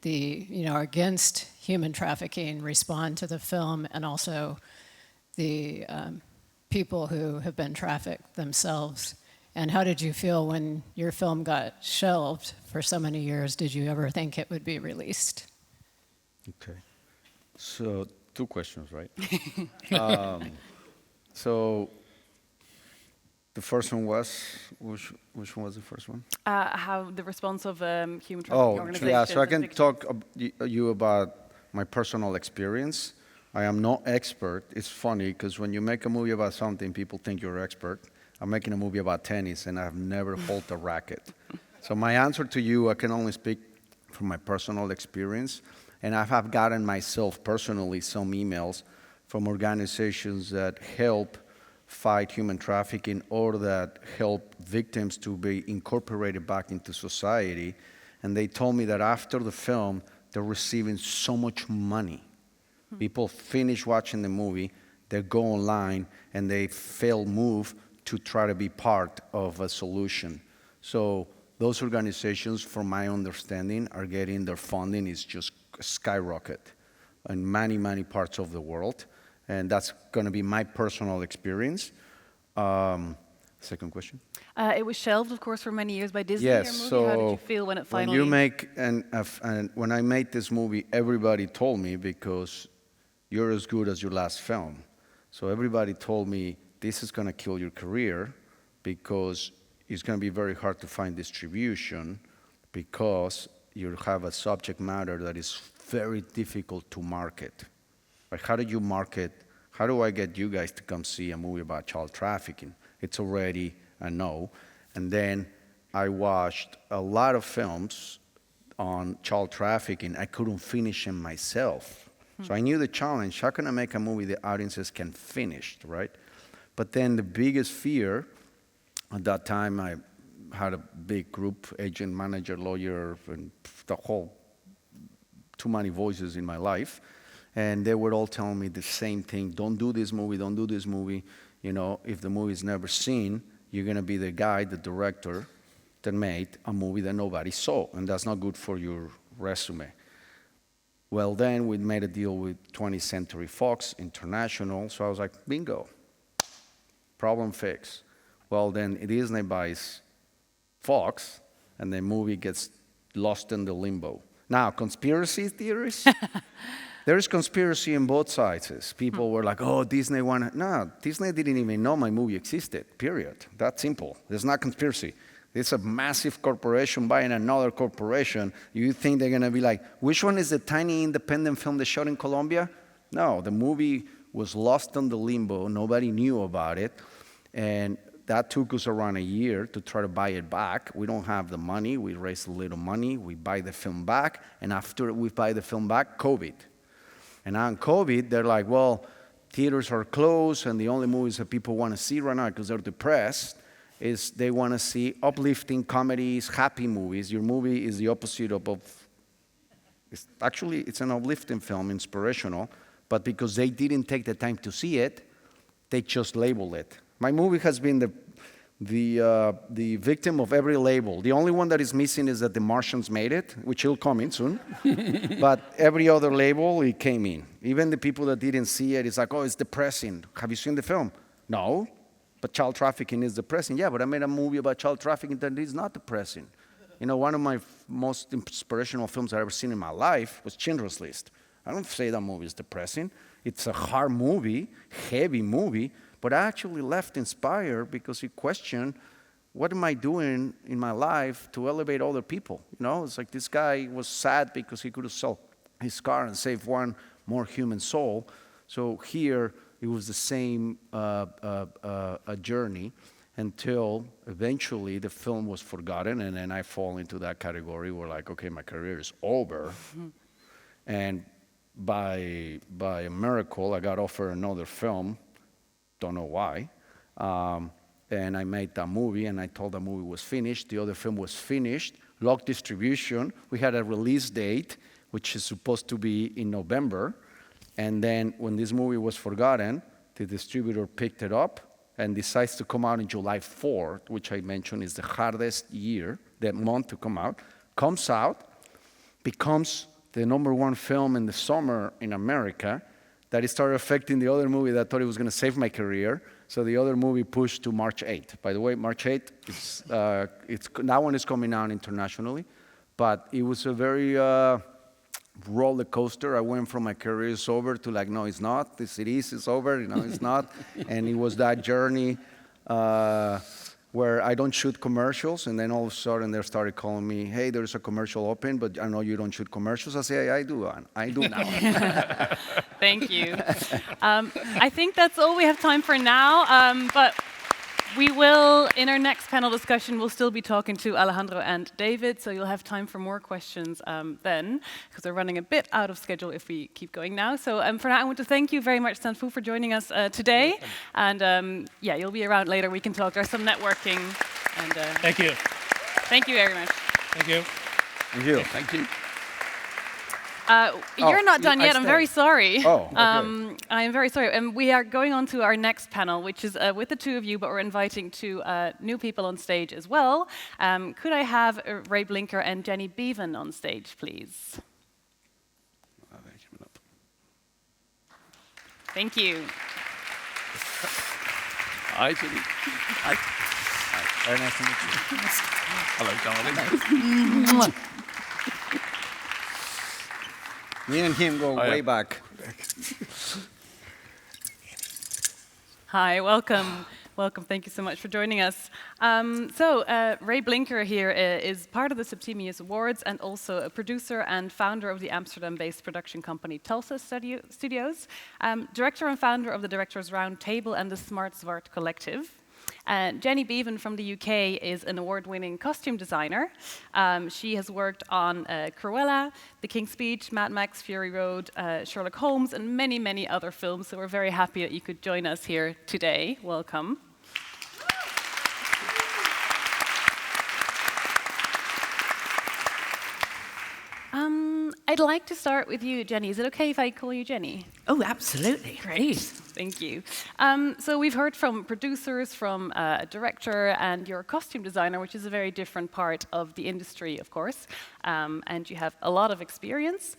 against human trafficking respond to the film, and also the people who have been trafficked themselves? And how did you feel when your film got shelved for so many years? Did you ever think it would be released? Okay. So 2 questions, right? So the first one was, which one was the first one? How the response of human trafficking organizations. Yeah, so I and can victims. talk you about my personal experience. I am no expert. It's funny, because when you make a movie about something, people think you're an expert. I'm making a movie about tennis, and I've never held a racket. So my answer to you, I can only speak from my personal experience, and I have gotten myself personally some emails from organizations that help fight human trafficking or that help victims to be incorporated back into society. And they told me that after the film, they're receiving so much money. People finish watching the movie, they go online, and they feel moved to try to be part of a solution. So those organizations, from my understanding, are getting their funding is just skyrocket in many, many parts of the world. And that's going to be my personal experience. Second question? It was shelved, of course, for many years by Disney. Yes, your movie. so How did you feel when it finally... when you make, and when I made this movie, everybody told me, because you're as good as your last film. So everybody told me, this is going to kill your career, because it's going to be very hard to find distribution, because you have a subject matter that is very difficult to market. Like, how do you market? How do I get you guys to come see a movie about child trafficking? It's already a no. And then I watched a lot of films on child trafficking. I couldn't finish them myself. So I knew the challenge. How can I make a movie the audiences can finish, right? But then the biggest fear at that time, I had a big group, agent, manager, lawyer, and the whole, too many voices in my life. And they were all telling me the same thing. Don't do this movie, don't do this movie. You know, if the movie is never seen, you're going to be the guy, the director, that made a movie that nobody saw. And that's not good for your resume. Well, then we made a deal with 20th Century Fox International. So I was like, bingo, problem fixed. Well, then Disney buys Fox, and the movie gets lost in the limbo. Now, conspiracy theories? There is conspiracy on both sides. People were like, oh, Disney wanted... No, Disney didn't even know my movie existed, period. That simple. There's not conspiracy. It's a massive corporation buying another corporation. You think they're going to be like, which one is the tiny independent film they shot in Colombia? No, the movie was lost in the limbo. Nobody knew about it. And that took us around a year to try to buy it back. We don't have the money. We raised a little money. We buy the film back. And after we buy the film back, COVID. And on COVID, they're like, well, theaters are closed, and the only movies that people want to see right now, because they're depressed, is they want to see uplifting comedies, happy movies. Your movie is the opposite of it's an uplifting film, inspirational, but because they didn't take the time to see it, they just labeled it. My movie has been the victim of every label. The only one that is missing is that The Martians made it, which will come in soon. But every other label, it came in. Even the people that didn't see it, it's like, oh, it's depressing. Have you seen the film? No, but child trafficking is depressing. Yeah, but I made a movie about child trafficking that is not depressing. You know, one of my most inspirational films I've ever seen in my life was Schindler's List. I don't say that movie is depressing. It's a hard movie, heavy movie, but I actually left inspired because he questioned, what am I doing in my life to elevate other people? You know, it's like this guy was sad because he could have sold his car and saved one more human soul. So here, it was the same journey until eventually the film was forgotten, and then I fall into that category where like, okay, my career is over. And by a miracle, I got offered another film. Don't know why. And I made that movie, and I told the movie was finished. The other film was finished, locked distribution. We had a release date, which is supposed to be in November. And then when this movie was forgotten, the distributor picked it up and decides to come out on July 4th, which I mentioned is the hardest month to come out. Comes out, becomes the #1 film in the summer in America, that it started affecting the other movie that I thought it was going to save my career. So the other movie pushed to March 8th. By the way, March 8th, that one is coming out internationally. But it was a very roller coaster. I went from my career is over to like, no, it's not. It is, it's over. No, it's not. And it was that journey where I don't shoot commercials, and then all of a sudden they started calling me, hey, there's a commercial open, but I know you don't shoot commercials. I say, I do now. Thank you. I think that's all we have time for now, but We will, in our next panel discussion, we'll still be talking to Alejandro and David, so you'll have time for more questions then, because we're running a bit out of schedule if we keep going now. So for now, I want to thank you very much, Fu, for joining us today. And yeah, you'll be around later. We can talk. There's some networking. And Thank you. thank you very much. Thank you. Thank you. Thank you. You're not done yet. I'm very sorry. Oh, okay. I am very sorry. We are going on to our next panel, which is with the two of you, but we're inviting two new people on stage as well. Could I have Ray Blinker and Jenny Beavan on stage, please? Thank you. Hi, Jenny. Hi. Very nice to meet you. Hello, darling. Me and him go way back. Hi, welcome. Welcome. Thank you so much for joining us. Ray Blinker here is part of the Septimius Awards and also a producer and founder of the Amsterdam-based production company Tulsa Studios, director and founder of the Directors Roundtable and the Smart Zwart Collective. Jenny Beavan from the UK is an award-winning costume designer. She has worked on Cruella, The King's Speech, Mad Max, Fury Road, Sherlock Holmes, and many, many other films. So we're very happy that you could join us here today. Welcome. I'd like to start with you, Jenny. Is it okay if I call you Jenny? Oh, absolutely. Please. Thank you. So we've heard from producers, from a director, and you're a costume designer, which is a very different part of the industry, of course, and you have a lot of experience.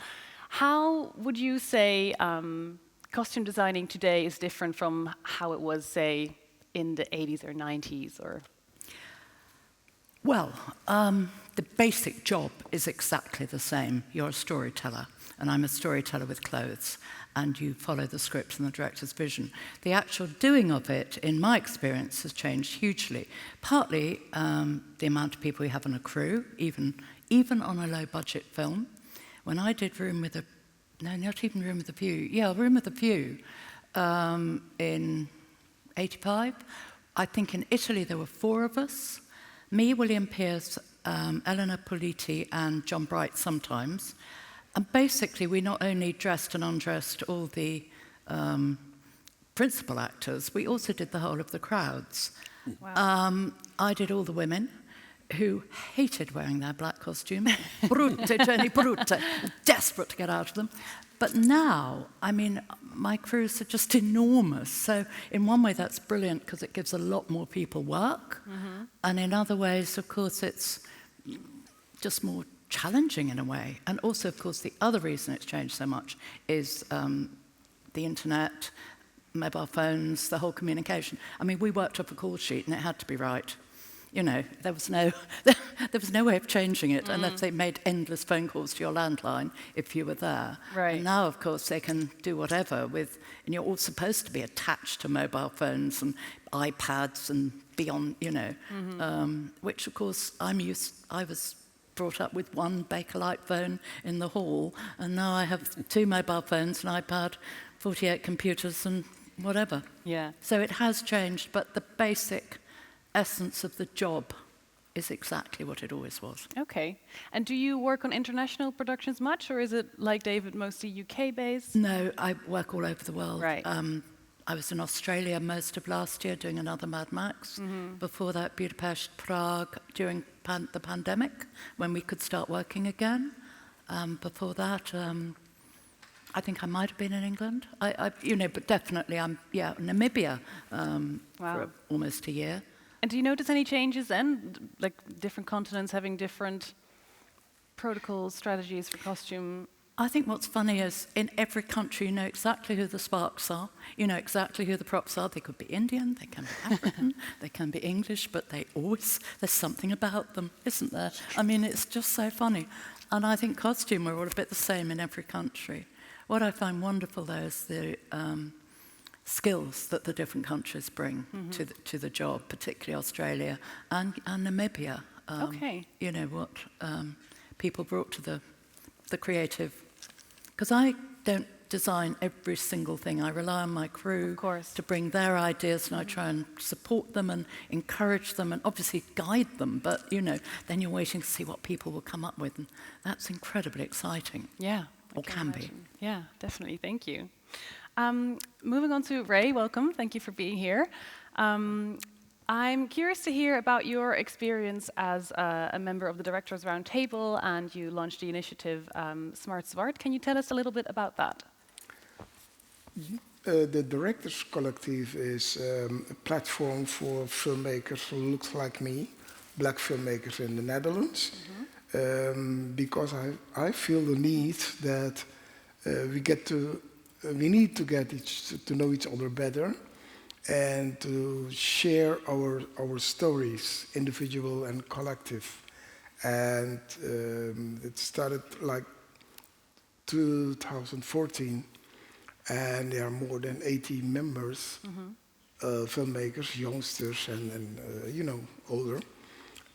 How would you say costume designing today is different from how it was, say, in the 80s or 90s? Or Well, the basic job is exactly the same. You're a storyteller, and I'm a storyteller with clothes, and you follow the script and the director's vision. The actual doing of it, in my experience, has changed hugely. Partly the amount of people you have on a crew, even on a low-budget film. When I did Room with a View in 85, I think in Italy there were 4 of us. Me, William Pierce, Eleanor Politi, and John Bright sometimes. And basically, we not only dressed and undressed all the principal actors, we also did the whole of the crowds. wow. I did all the women who hated wearing their black costume. Brutte, Jenny, brutte. Desperate to get out of them. But now, I mean, my crews are just enormous. So in one way, that's brilliant because it gives a lot more people work. Mm-hmm. And in other ways, of course, it's just more challenging in a way. And also, of course, the other reason it's changed so much is the internet, mobile phones, the whole communication. I mean, we worked up a call sheet and it had to be right. You know, there was no way of changing it unless they made endless phone calls to your landline if you were there. Right. And now, of course, they can do whatever with, and you're all supposed to be attached to mobile phones and iPads and beyond, you know, which, of course, I was brought up with one Bakelite phone in the hall, and now I have 2 mobile phones, an iPad, 48 computers, and whatever. Yeah. So it has changed, but the basic essence of the job is exactly what it always was. Okay. And do you work on international productions much, or is it, like David, mostly UK-based? No, I work all over the world. Right. I was in Australia most of last year doing another Mad Max. Before that, Budapest, Prague, during the pandemic, when we could start working again. Before that, I think I might have been in England. But definitely Namibia for almost a year. And do you notice any changes then, like different continents having different protocols, strategies for costume? I think what's funny is in every country you know exactly who the sparks are, you know exactly who the props are. They could be Indian, they can be African, they can be English, but there's something about them, isn't there? I mean, it's just so funny. And I think costume are all a bit the same in every country. What I find wonderful though is the skills that the different countries bring to the job, particularly Australia and Namibia. Okay. You know, what people brought to the creative. Because I don't design every single thing. I rely on my crew Of course. to bring their ideas, and I try and support them and encourage them and obviously guide them. But, then you're waiting to see what people will come up with, and that's incredibly exciting. Yeah. Or can be. Imagine. Yeah, definitely. Thank you. Moving on to Ray, welcome. Thank you for being here. I'm curious to hear about your experience as a member of the Directors Roundtable, and you launched the initiative Smart Zwart. Can you tell us a little bit about that? The Directors Collective is a platform for filmmakers who look like me, black filmmakers in the Netherlands, because I feel the need that we need to get to know each other better, and to share our stories, individual and collective. And it started like 2014, and there are more than 80 members, filmmakers, youngsters, and older.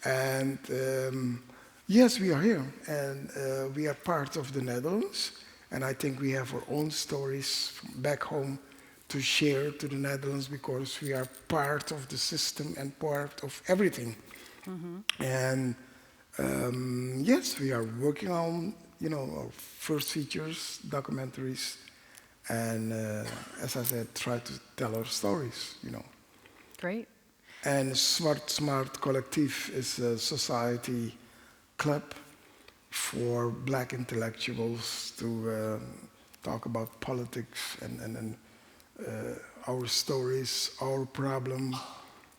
And yes, we are here, and we are part of the Netherlands, and I think we have our own stories back home to share to the Netherlands, because we are part of the system and part of everything. And yes, we are working on our first features, documentaries, and as I said, try to tell our stories. Great. And Smart Collective is a society club for black intellectuals to talk about politics and our stories, our problem,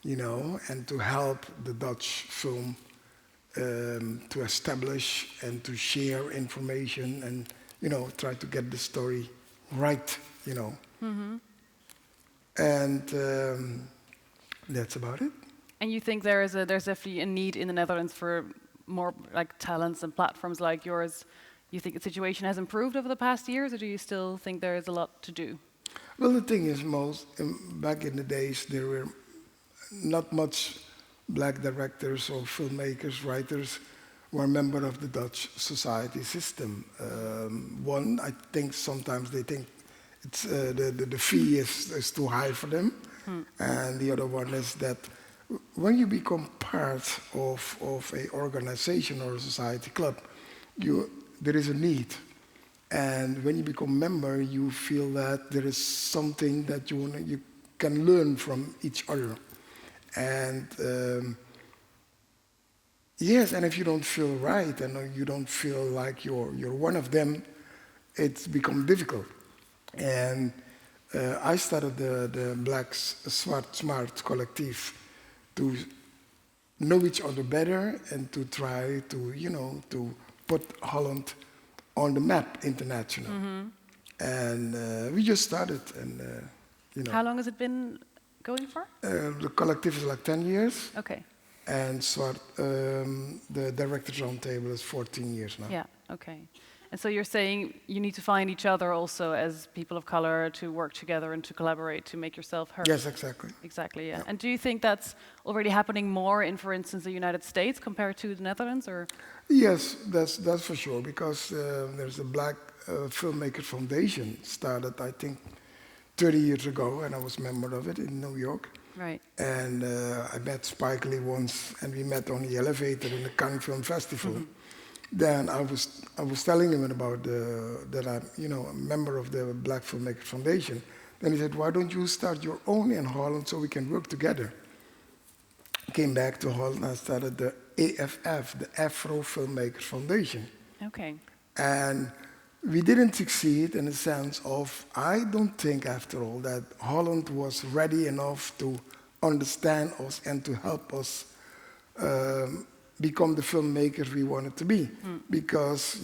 and to help the Dutch film to establish and to share information and, try to get the story right, And that's about it. And you think there's definitely a need in the Netherlands for more like talents and platforms like yours? You think the situation has improved over the past years, or do you still think there is a lot to do? Well, the thing is, back in the days, there were not much black directors or filmmakers, writers, who are member of the Dutch society system. One, I think sometimes they think it's, the fee is too high for them. And the other one is that when you become part of an organization or a society club, there is a need. And when you become member, you feel that there is something that you can learn from each other. And yes, and if you don't feel right and you don't feel like you're one of them, it's become difficult. And I started the Black Smart Collective to know each other better and to try to, to put Holland on the map international. And we just started, and How long has it been going for? the collective is like 10 years. Okay. And the Directors Roundtable is 14 years now. Yeah, okay. And so you're saying you need to find each other also as people of color to work together and to collaborate to make yourself heard. Yes, exactly. Exactly, yeah. And do you think that's already happening more in, for instance, the United States compared to the Netherlands, or? Yes, that's for sure, because there's a Black Filmmaker Foundation started, I think, 30 years ago, and I was a member of it in New York. Right. And I met Spike Lee once, and we met on the elevator in the Cannes Film Festival. Then I was telling him about that I'm a member of the Black Filmmaker Foundation. Then he said, "Why don't you start your own in Holland so we can work together?" I came back to Holland and started the AFF, the Afro Filmmakers Foundation. Okay. And we didn't succeed in the sense of, I don't think after all that Holland was ready enough to understand us and to help us become the filmmakers we wanted to be. Because,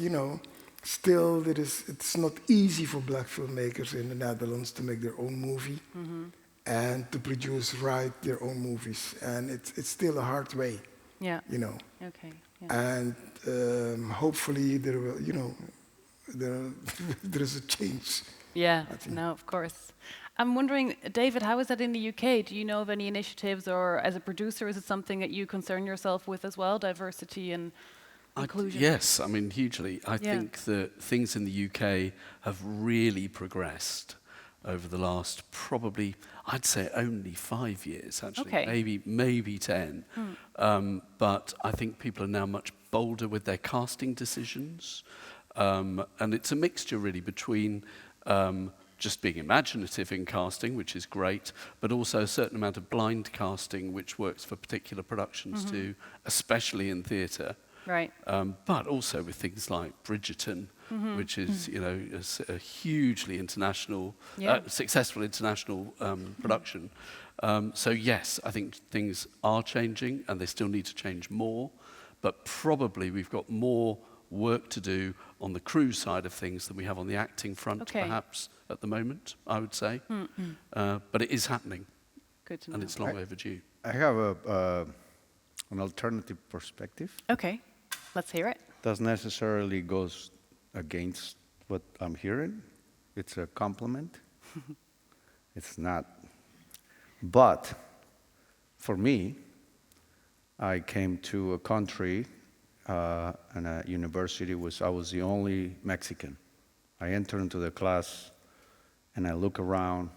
still it's not easy for black filmmakers in the Netherlands to make their own movie and to produce, write their own movies. And it's still a hard way, Yeah. Okay. Yeah. And hopefully there will, there is a change. Yeah, no, of course. I'm wondering, David, how is that in the UK? Do you know of any initiatives, or as a producer, is it something that you concern yourself with as well, diversity and inclusion? Yes, I mean, hugely. I think that things in the UK have really progressed over the last probably, I'd say only 5 years, actually. Okay. Maybe 10. But I think people are now much bolder with their casting decisions. And it's a mixture, really, between just being imaginative in casting, which is great, but also a certain amount of blind casting, which works for particular productions too, especially in theatre. Right. But also with things like Bridgerton, which is, you know, a hugely international, successful international production. So yes, I think things are changing, and they still need to change more. But probably we've got more work to do on the crew side of things than we have on the acting front, perhaps, at the moment, I would say. But it is happening. Good to know. And it's long overdue. I have an alternative perspective. Okay, let's hear it. Doesn't necessarily goes against what I'm hearing. It's a compliment. It's not. But for me, I came to a country and a university I was the only Mexican. I entered into the class and I look around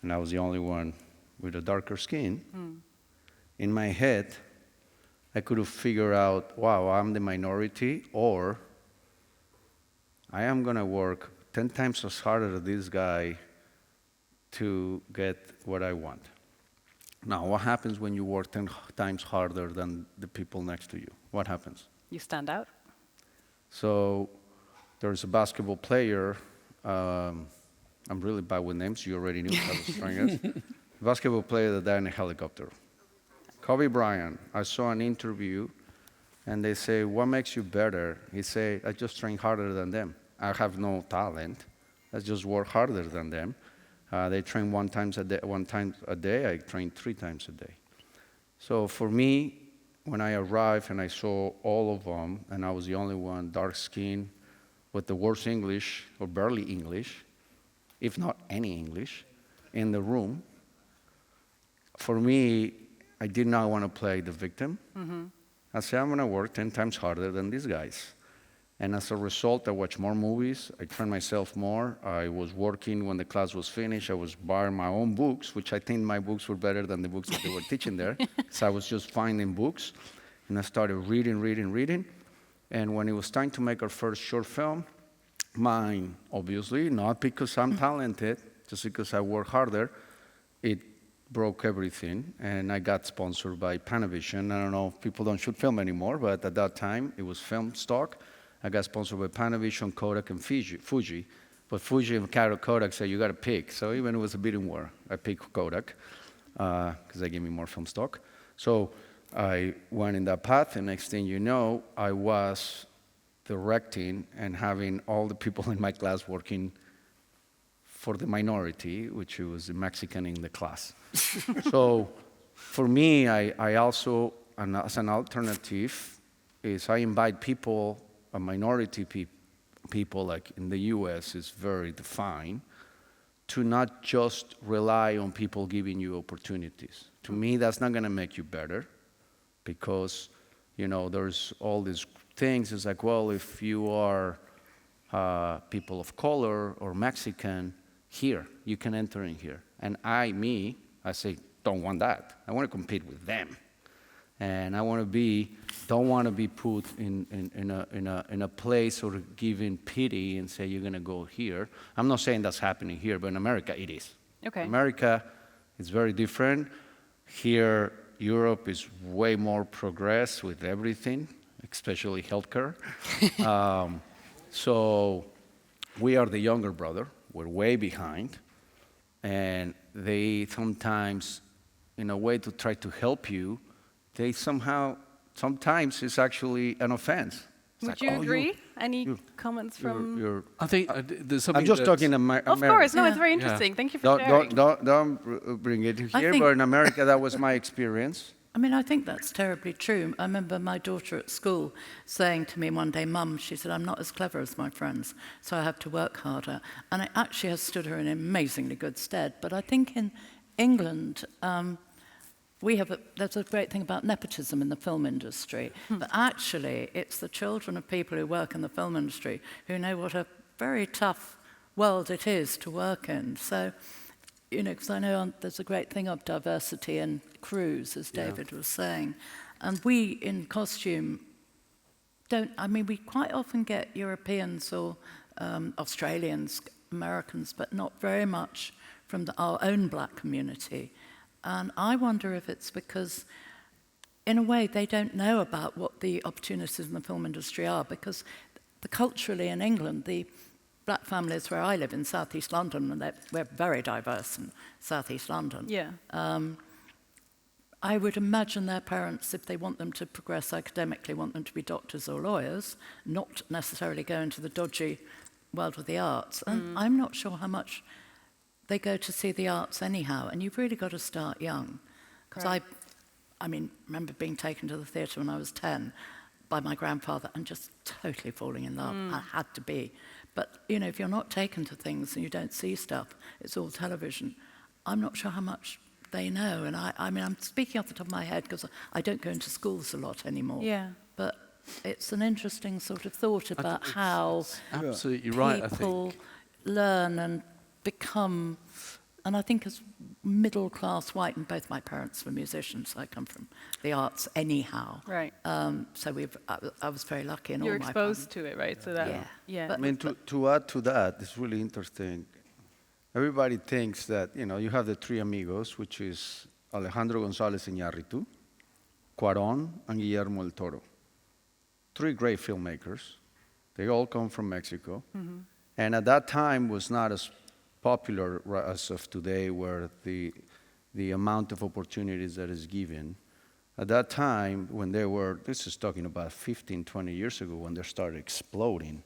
and I was the only one with a darker skin. In my head, I could have figured out, wow, I'm the minority, or I am going to work 10 times as harder as this guy to get what I want. Now, what happens when you work 10 times harder than the people next to you? What happens? You stand out. So there's a basketball player. I'm really bad with names. You already knew I was trying it. Basketball player that died in a helicopter. Kobe Bryant. I saw an interview, and they say, "What makes you better?" He said, "I just train harder than them. I have no talent. I just work harder than them. They train one time a day. I train 3 times a day." So for me, when I arrived and I saw all of them, and I was the only one dark skinned with the worst English, or barely English, if not any English, in the room, for me, I did not want to play the victim. I said, I'm going to work 10 times harder than these guys. And as a result, I watched more movies. I trained myself more. I was working when the class was finished. I was buying my own books, which I think my books were better than the books that they were teaching there. So I was just finding books. And I started reading. And when it was time to make our first short film, mine, obviously, not because I'm talented, just because I work harder, it broke everything. And I got sponsored by Panavision. I don't know if people don't shoot film anymore, but at that time, it was film stock. I got sponsored by Panavision, Kodak, and Fuji. But Fuji and Kodak said, you got to pick. So even it was a bidding war, I picked Kodak because they gave me more film stock. So I went in that path, and next thing you know, I was directing and having all the people in my class working for the minority, which was the Mexican in the class. So for me, I also, as an alternative, is I invite people, a minority people, like in the US is very defined, to not just rely on people giving you opportunities. To me, that's not going to make you better, because, you know, there's all these things. It's like, well, if you are people of color or Mexican, here, you can enter in here. And I say, don't want that. I want to compete with them. And I don't want to be put in a place or given pity and say, you're going to go here. I'm not saying that's happening here, but in America, it is. Okay. America is very different. Here, Europe is way more progressed with everything, especially healthcare. So we are the younger brother. We're way behind. And they sometimes, in a way to try to help you, they sometimes it's actually an offense. It's Would like, you agree? Any comments from? I think there's something. I'm just talking America. Of course, no, it's very interesting. Thank you for sharing. Don't bring it here, but in America, that was my experience. I mean, I think that's terribly true. I remember my daughter at school saying to me one day, Mum, she said, I'm not as clever as my friends, so I have to work harder. And it actually has stood her in amazingly good stead. But I think in England, there's a great thing about nepotism in the film industry, but actually it's the children of people who work in the film industry who know what a very tough world it is to work in. So, because I know there's a great thing of diversity in crews, as David was saying, and we in costume we quite often get Europeans or Australians, Americans, but not very much from our own black community. And I wonder if it's because, in a way, they don't know about what the opportunities in the film industry are, because culturally in England, the black families where I live in South East London, and we're very diverse in South East London. Yeah. I would imagine their parents, if they want them to progress academically, want them to be doctors or lawyers, not necessarily go into the dodgy world of the arts. And I'm not sure how much they go to see the arts anyhow, and you've really got to start young. Because I remember being taken to the theatre when I was 10 by my grandfather and just totally falling in love. I had to be. But, if you're not taken to things and you don't see stuff, it's all television, I'm not sure how much they know. And I'm speaking off the top of my head because I don't go into schools a lot anymore. Yeah. But it's an interesting sort of thought about how absolutely right, I people think. learn and become, and I think as middle-class white, and both my parents were musicians, I come from the arts anyhow. Right. So I was very lucky in You're all my exposed to it, right? So that, Yeah. But, I mean, to add to that, it's really interesting. Everybody thinks that, you have the three amigos, which is Alejandro González Iñárritu, Cuarón, and Guillermo del Toro. Three great filmmakers. They all come from Mexico. And at that time was not as popular as of today, where the amount of opportunities that is given. At that time, when they were, this is talking about 15, 20 years ago, when they started exploding,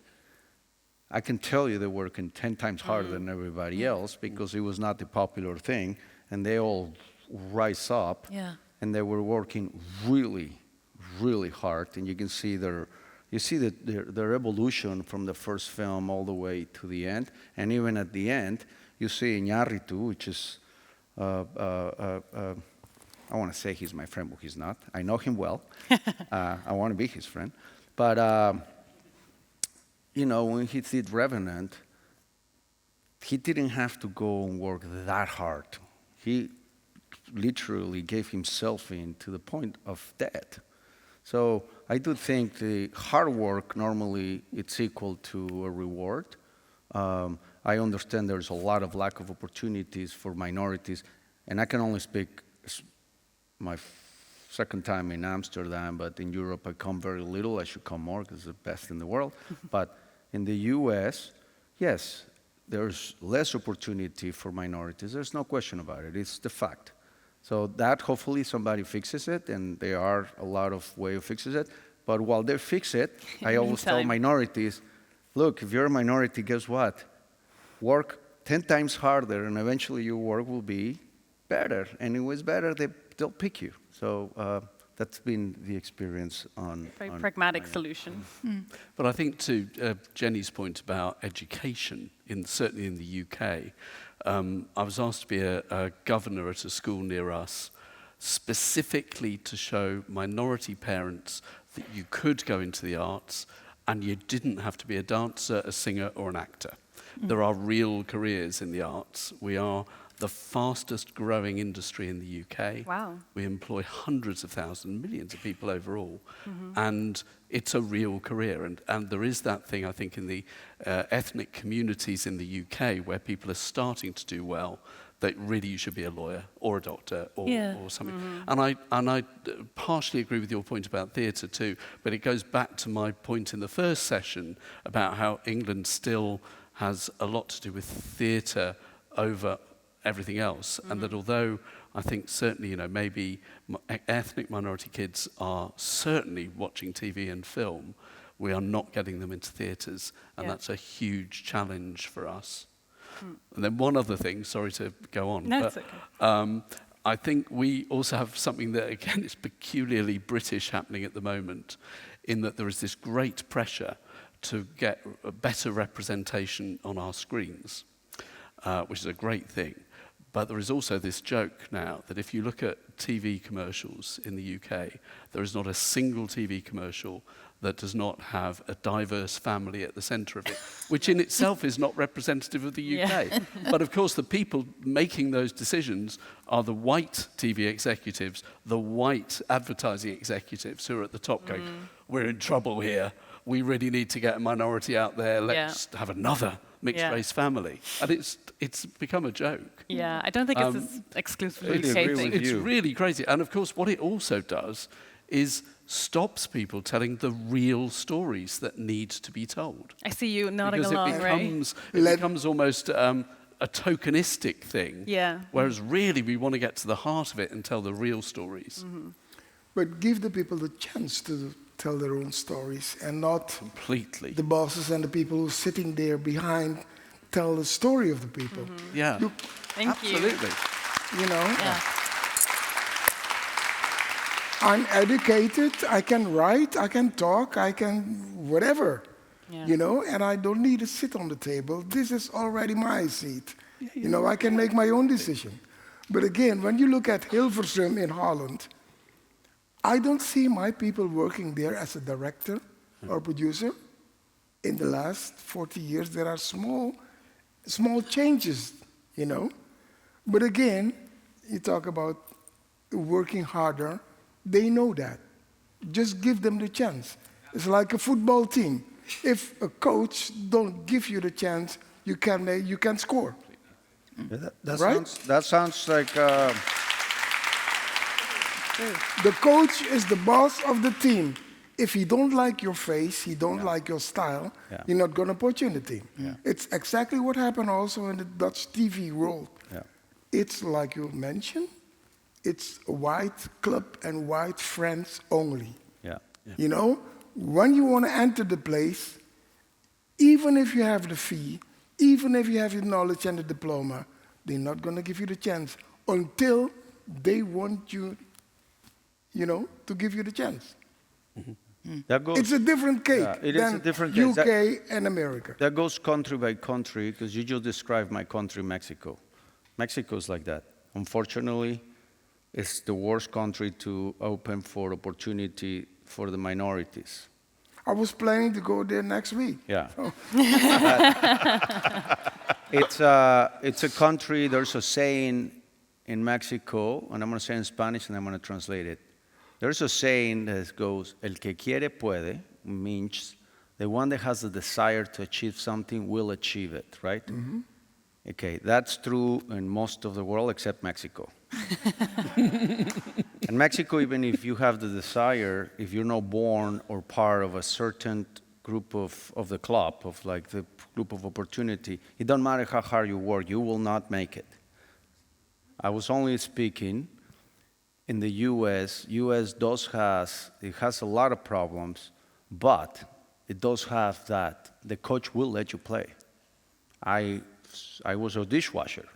I can tell you they're working 10 times harder than everybody else, because it was not the popular thing, and they all rise up, and they were working really, really hard, and you can see their evolution from the first film all the way to the end, and even at the end, you see Iñárritu, which is, I want to say he's my friend, but he's not. I know him well. I want to be his friend. But, when he did Revenant, he didn't have to go and work that hard. He literally gave himself in to the point of death. So I do think the hard work, normally, it's equal to a reward. I understand there's a lot of lack of opportunities for minorities, and I can only speak my second time in Amsterdam, but in Europe I come very little. I should come more because it's the best in the world. But in the US, yes, there's less opportunity for minorities. There's no question about it. It's the fact. So that, hopefully, somebody fixes it, and there are a lot of ways of fixing it. But while they fix it, I always tell minorities, look, if you're a minority, guess what? Work 10 times harder, and eventually your work will be better. And if it's better, they'll pick you. So that's been the experience on... Very pragmatic solution. But I think to Jenny's point about education, certainly in the UK, I was asked to be a governor at a school near us, specifically to show minority parents that you could go into the arts and you didn't have to be a dancer, a singer, or an actor. There are real careers in the arts. We are the fastest growing industry in the UK. Wow. We employ hundreds of thousands, millions of people overall. And it's a real career. And there is that thing, I think, in the ethnic communities in the UK where people are starting to do well, that really you should be a lawyer or a doctor or something. And I partially agree with your point about theatre too, but it goes back to my point in the first session about how England still has a lot to do with theatre over everything else, and that although I think certainly, maybe ethnic minority kids are certainly watching TV and film, we are not getting them into theatres, and that's a huge challenge for us. And then one other thing, sorry to go on, no, but it's okay. I think we also have something that, again, is peculiarly British happening at the moment, in that there is this great pressure to get a better representation on our screens, which is a great thing. But there is also this joke now that if you look at TV commercials in the UK, there is not a single TV commercial that does not have a diverse family at the centre of it, which in itself is not representative of the UK. Yeah. But of course, the people making those decisions are the white TV executives, the white advertising executives who are at the top going, we're in trouble here. We really need to get a minority out there. Let's have another mixed-race family. And it's become a joke. Yeah, I don't think it's an exclusively Really UK agree thing. with It's you. really crazy. And of course, what it also does is stops people telling the real stories that need to be told. I see you nodding Because along, it becomes almost a tokenistic thing. Yeah. Whereas really we want to get to the heart of it and tell the real stories. But give the people the chance to tell their own stories and not Completely. the bosses and the people who are sitting there behind tell the story of the people. Yeah. Look, Thank Absolutely. you know, Yeah. I'm educated, I can write, I can talk, I can whatever, Yeah. you know, and I don't need to sit on the table. This is already my seat. You know, I can make my own decision. But again, when you look at Hilversum in Holland, I don't see my people working there as a director or producer. In the last 40 years, there are small changes, you know. But again, you talk about working harder. They know that. Just give them the chance. It's like a football team. If a coach don't give you the chance, you can score. Yeah, that Right? sounds like The coach is the boss of the team. If he don't like your face, he don't like your style, you're not going to put you in the team. It's exactly what happened also in the Dutch TV world. It's like you mentioned, it's a white club and white friends only. You know, when you want to enter the place, even if you have the fee, even if you have the knowledge and the diploma, they're not going to give you the chance until they want you, you know, to give you the chance. that goes. It's a different cake it is than a different cake. UK and America. That goes country by country, because you just described my country, Mexico. Mexico's like that. Unfortunately, it's the worst country to open for opportunity for the minorities. I was planning to go there next week. Yeah. It's a country, there's a saying in Mexico, and I'm going to say it in Spanish and I'm going to translate it. There's a saying that goes, el que quiere puede, means the one that has the desire to achieve something will achieve it, right? Okay, that's true in most of the world except Mexico. In Mexico, even if you have the desire, if you're not born or part of a certain group of the club, of like the group of opportunity, it doesn't matter how hard you work, you will not make it. I was only speaking in the US. US has a lot of problems, but it does have that the coach will let you play. I was a dishwasher,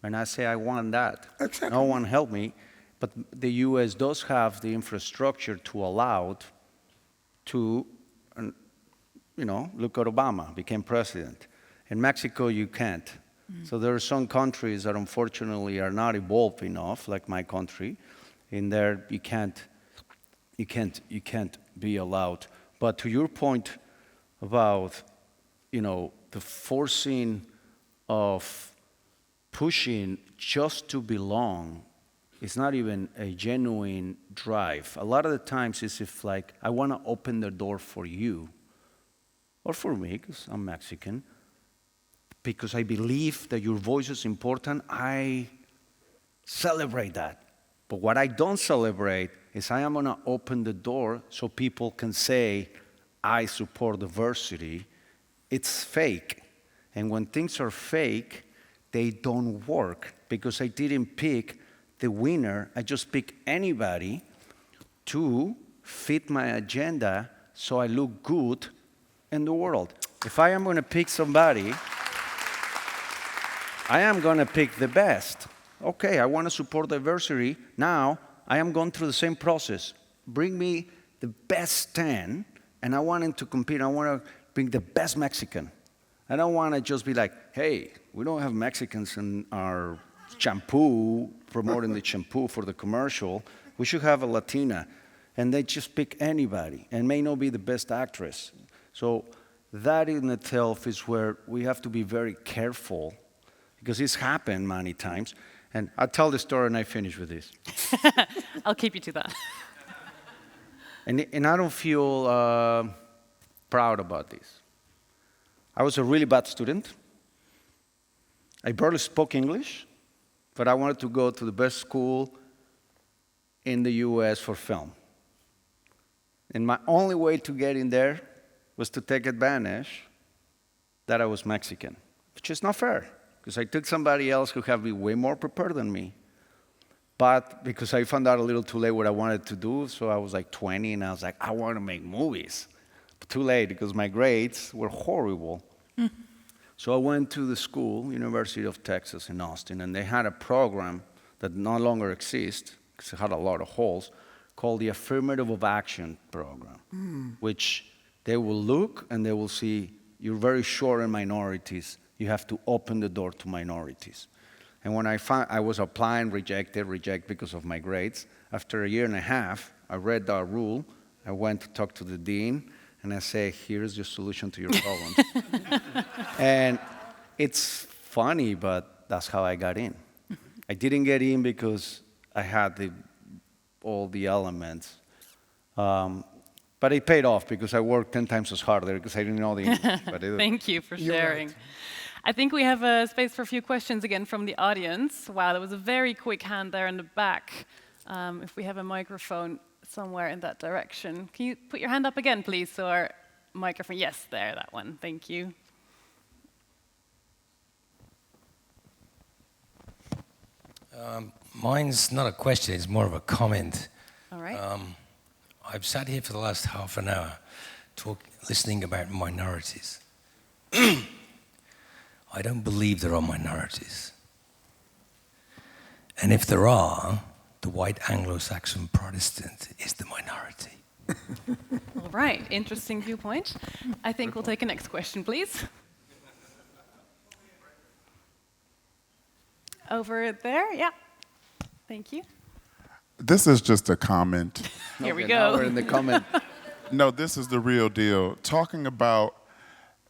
and I say I want that. Exactly. No one helped me, but the US does have the infrastructure to allow to, you know, look at Obama, became president. In Mexico, you can't. So there are some countries that unfortunately are not evolved enough, like my country. In there, you can't be allowed. But to your point about, you know, the forcing of pushing just to belong, it's not even a genuine drive. A lot of the times it's if like, I want to open the door for you, or for me, because I'm Mexican, because I believe that your voice is important, I celebrate that. But what I don't celebrate is I am going to open the door so people can say, I support diversity. It's fake. And when things are fake, they don't work, because I didn't pick the winner. I just pick anybody to fit my agenda so I look good in the world. If I am going to pick somebody, I am going to pick the best. Okay, I want to support diversity. Now, I am going through the same process. Bring me the best 10, and I want him to compete. I want to bring the best Mexican. I don't want to just be like, hey, we don't have Mexicans in our shampoo, promoting the shampoo for the commercial, we should have a Latina. And they just pick anybody, and may not be the best actress. So that in itself is where we have to be very careful, because it's happened many times. And I'll tell the story and I finish with this. I'll keep you to that. And I don't feel proud about this. I was a really bad student. I barely spoke English, but I wanted to go to the best school in the US for film. And my only way to get in there was to take advantage that I was Mexican, which is not fair, because I took somebody else who had been way more prepared than me. But because I found out a little too late what I wanted to do, so I was like 20, and I was like, I want to make movies. But too late, because my grades were horrible. So I went to the school, University of Texas in Austin, and they had a program that no longer exists, because it had a lot of holes, called the Affirmative Action Program, which they will look and they will see you're very short in minorities. You have to open the door to minorities. And when I was applying, rejected because of my grades. After a year and a half, I read that rule. I went to talk to the dean, and I say, here's your solution to your problems. And it's funny, but that's how I got in. I didn't get in because I had all the elements. But it paid off because I worked 10 times as hard there because I didn't know the English. But Thank you for You're sharing. right. I think we have a space for a few questions again from the audience. Wow, there was a very quick hand there in the back. If we have a microphone somewhere in that direction. Can you put your hand up again, please, so our microphone, yes, there, that one. Thank you. Mine's not a question, it's more of a comment. All right. I've sat here for the last half an hour listening about minorities. I don't believe there are minorities. And if there are, the white Anglo-Saxon Protestant is the minority. All right, interesting viewpoint. I think we'll take a next question, please. Over there, yeah. Thank you. This is just a comment. Here we Okay, now go. we're in the comment. No, this is the real deal. Talking about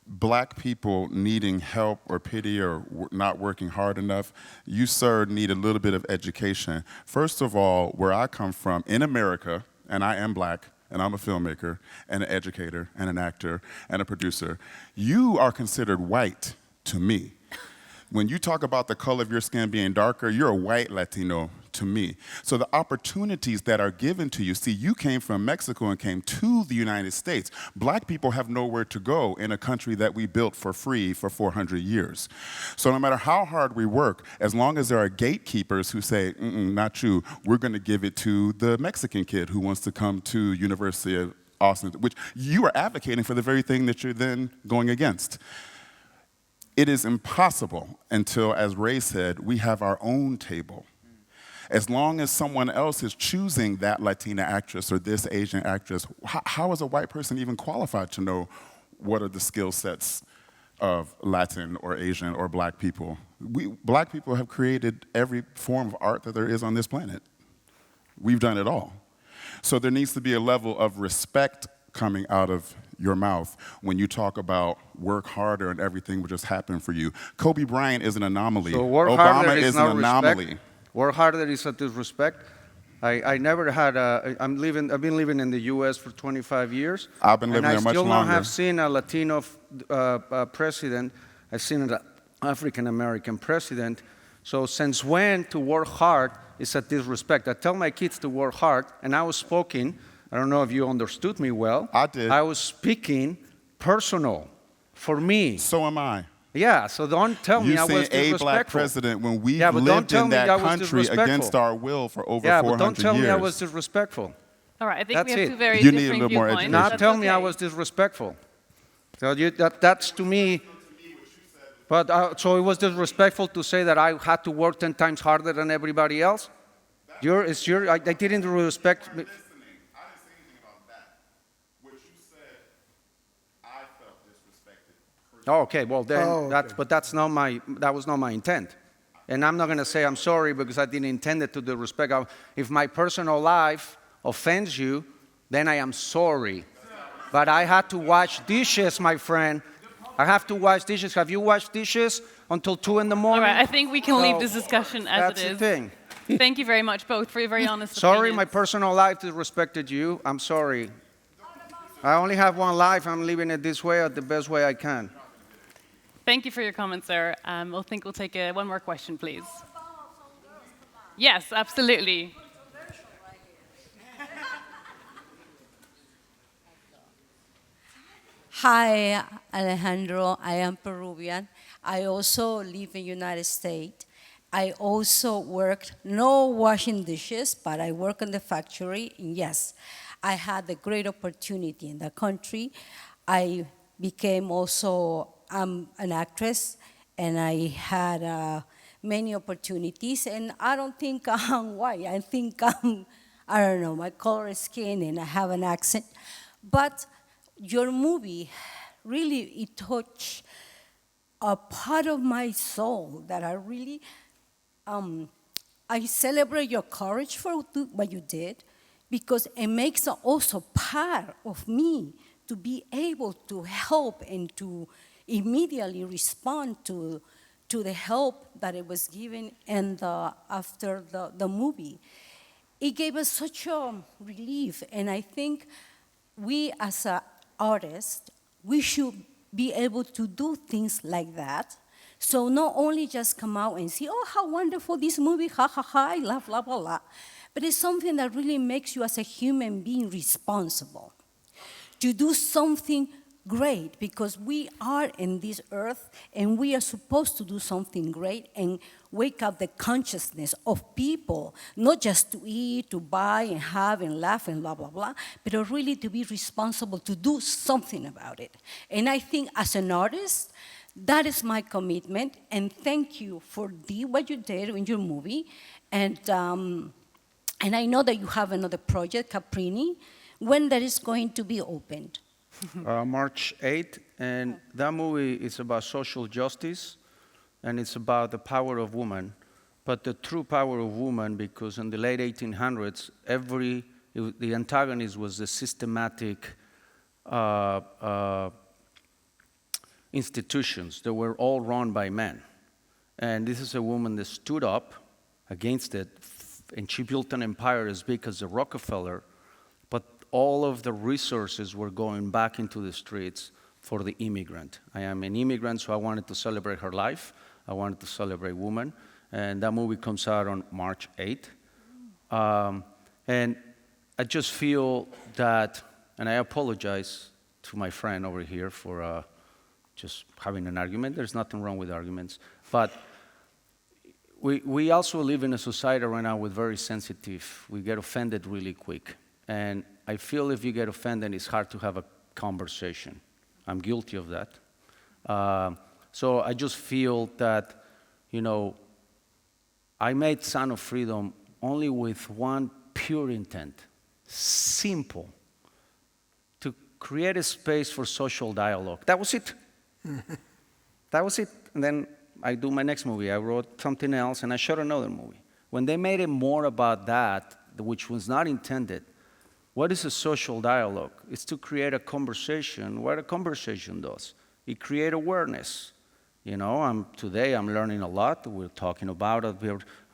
black people needing help or pity or not working hard enough, you, sir, need a little bit of education. First of all, where I come from, in America, and I am black, and I'm a filmmaker, and an educator, and an actor, and a producer, you are considered white to me. When you talk about the color of your skin being darker, you're a white Latino to me. So the opportunities that are given to you, see, you came from Mexico and came to the United States. Black people have nowhere to go in a country that we built for free for 400 years. So no matter how hard we work, as long as there are gatekeepers who say, not you, we're gonna give it to the Mexican kid who wants to come to University of Austin, which you are advocating for the very thing that you're then going against. It is impossible until, as Ray said, we have our own table. As long as someone else is choosing that Latina actress or this Asian actress, how is a white person even qualified to know what are the skill sets of Latin or Asian or black people? Black people have created every form of art that there is on this planet. We've done it all. So there needs to be a level of respect coming out of your mouth when you talk about work harder and everything will just happen for you. Kobe Bryant is an anomaly. So work Obama harder is not an anomaly. respect. Work harder is a disrespect. I never had I've been living in the U.S. for 25 years. I've been living there much And I still longer. not have seen a Latino president. I've seen an African-American president. So since when to work hard is a disrespect? I tell my kids to work hard, and I was speaking, I don't know if you understood me well. I did. I was speaking personal for me. So am I. Yeah, so don't tell me You I was seen a black disrespectful. president when we've Yeah, but don't lived tell in me that I was country disrespectful. against our will for over Yeah, 400 but don't tell years. me I was disrespectful. All right, I think That's we have it. two very You need a different little more viewpoints. education. Not That's tell me I okay. was disrespectful. So that's to me. But so it was disrespectful to say that I had to work 10 times harder than everybody else. I didn't respect me. I didn't say anything about that. What you said, I felt disrespected. Oh, okay, well then Oh, okay. that was not my intent. And I'm not going to say I'm sorry because I didn't intend it to disrespect. If my personal life offends you, then I am sorry. But I had to wash dishes, my friend. I have to wash dishes. Have you washed dishes until 2 in the morning? All right, I think we can leave this discussion as it is. That's the thing. Thank you very much, both, for your very honest Sorry, opinions. my personal life disrespected you. I'm sorry. I only have one life. I'm living it this way, the best way I can. Thank you for your comments, sir. I think we'll take one more question, please. Yes, absolutely. Hi, Alejandro. I am Peruvian. I also live in the United States. I also worked, no washing dishes, but I work in the factory. And yes, I had a great opportunity in the country. I became also an actress, and I had many opportunities. And I don't think I'm white. I think I don't know, my color is skin and I have an accent. But your movie, really, it touched a part of my soul that I really, I celebrate your courage for what you did, because it makes also part of me to be able to help and to immediately respond to the help that it was given and after the movie. It gave us such a relief, and I think we as artists, we should be able to do things like that. So not only just come out and say, oh, how wonderful this movie, ha, ha, ha, I love, blah, blah, blah. But it's something that really makes you as a human being responsible to do something great, because we are in this earth and we are supposed to do something great and wake up the consciousness of people, not just to eat, to buy and have and laugh and blah, blah, blah, but really to be responsible to do something about it. And I think as an artist, that is my commitment, and thank you for what you did in your movie. And I know that you have another project, Caprini, when that is going to be opened. March 8th, and that movie is about social justice, and it's about the power of woman, but the true power of woman, because in the late 1800s, the antagonist was the systematic institutions that were all run by men. And this is a woman that stood up against it, and she built an empire as big as the Rockefeller, but all of the resources were going back into the streets for the immigrant. I am an immigrant, so I wanted to celebrate her life. I wanted to celebrate women. And that movie comes out on March 8th. And I just feel that, and I apologize to my friend over here for just having an argument. There's nothing wrong with arguments. But we also live in a society right now with very sensitive, we get offended really quick. And I feel if you get offended, it's hard to have a conversation. I'm guilty of that. So I just feel that, I made Son of Freedom only with one pure intent, simple, to create a space for social dialogue. That was it. That was it. And then I do my next movie. I wrote something else, and I shot another movie. When they made it more about that, which was not intended, what is a social dialogue? It's to create a conversation. What a conversation does, it creates awareness. Today I'm learning a lot. We're talking about it.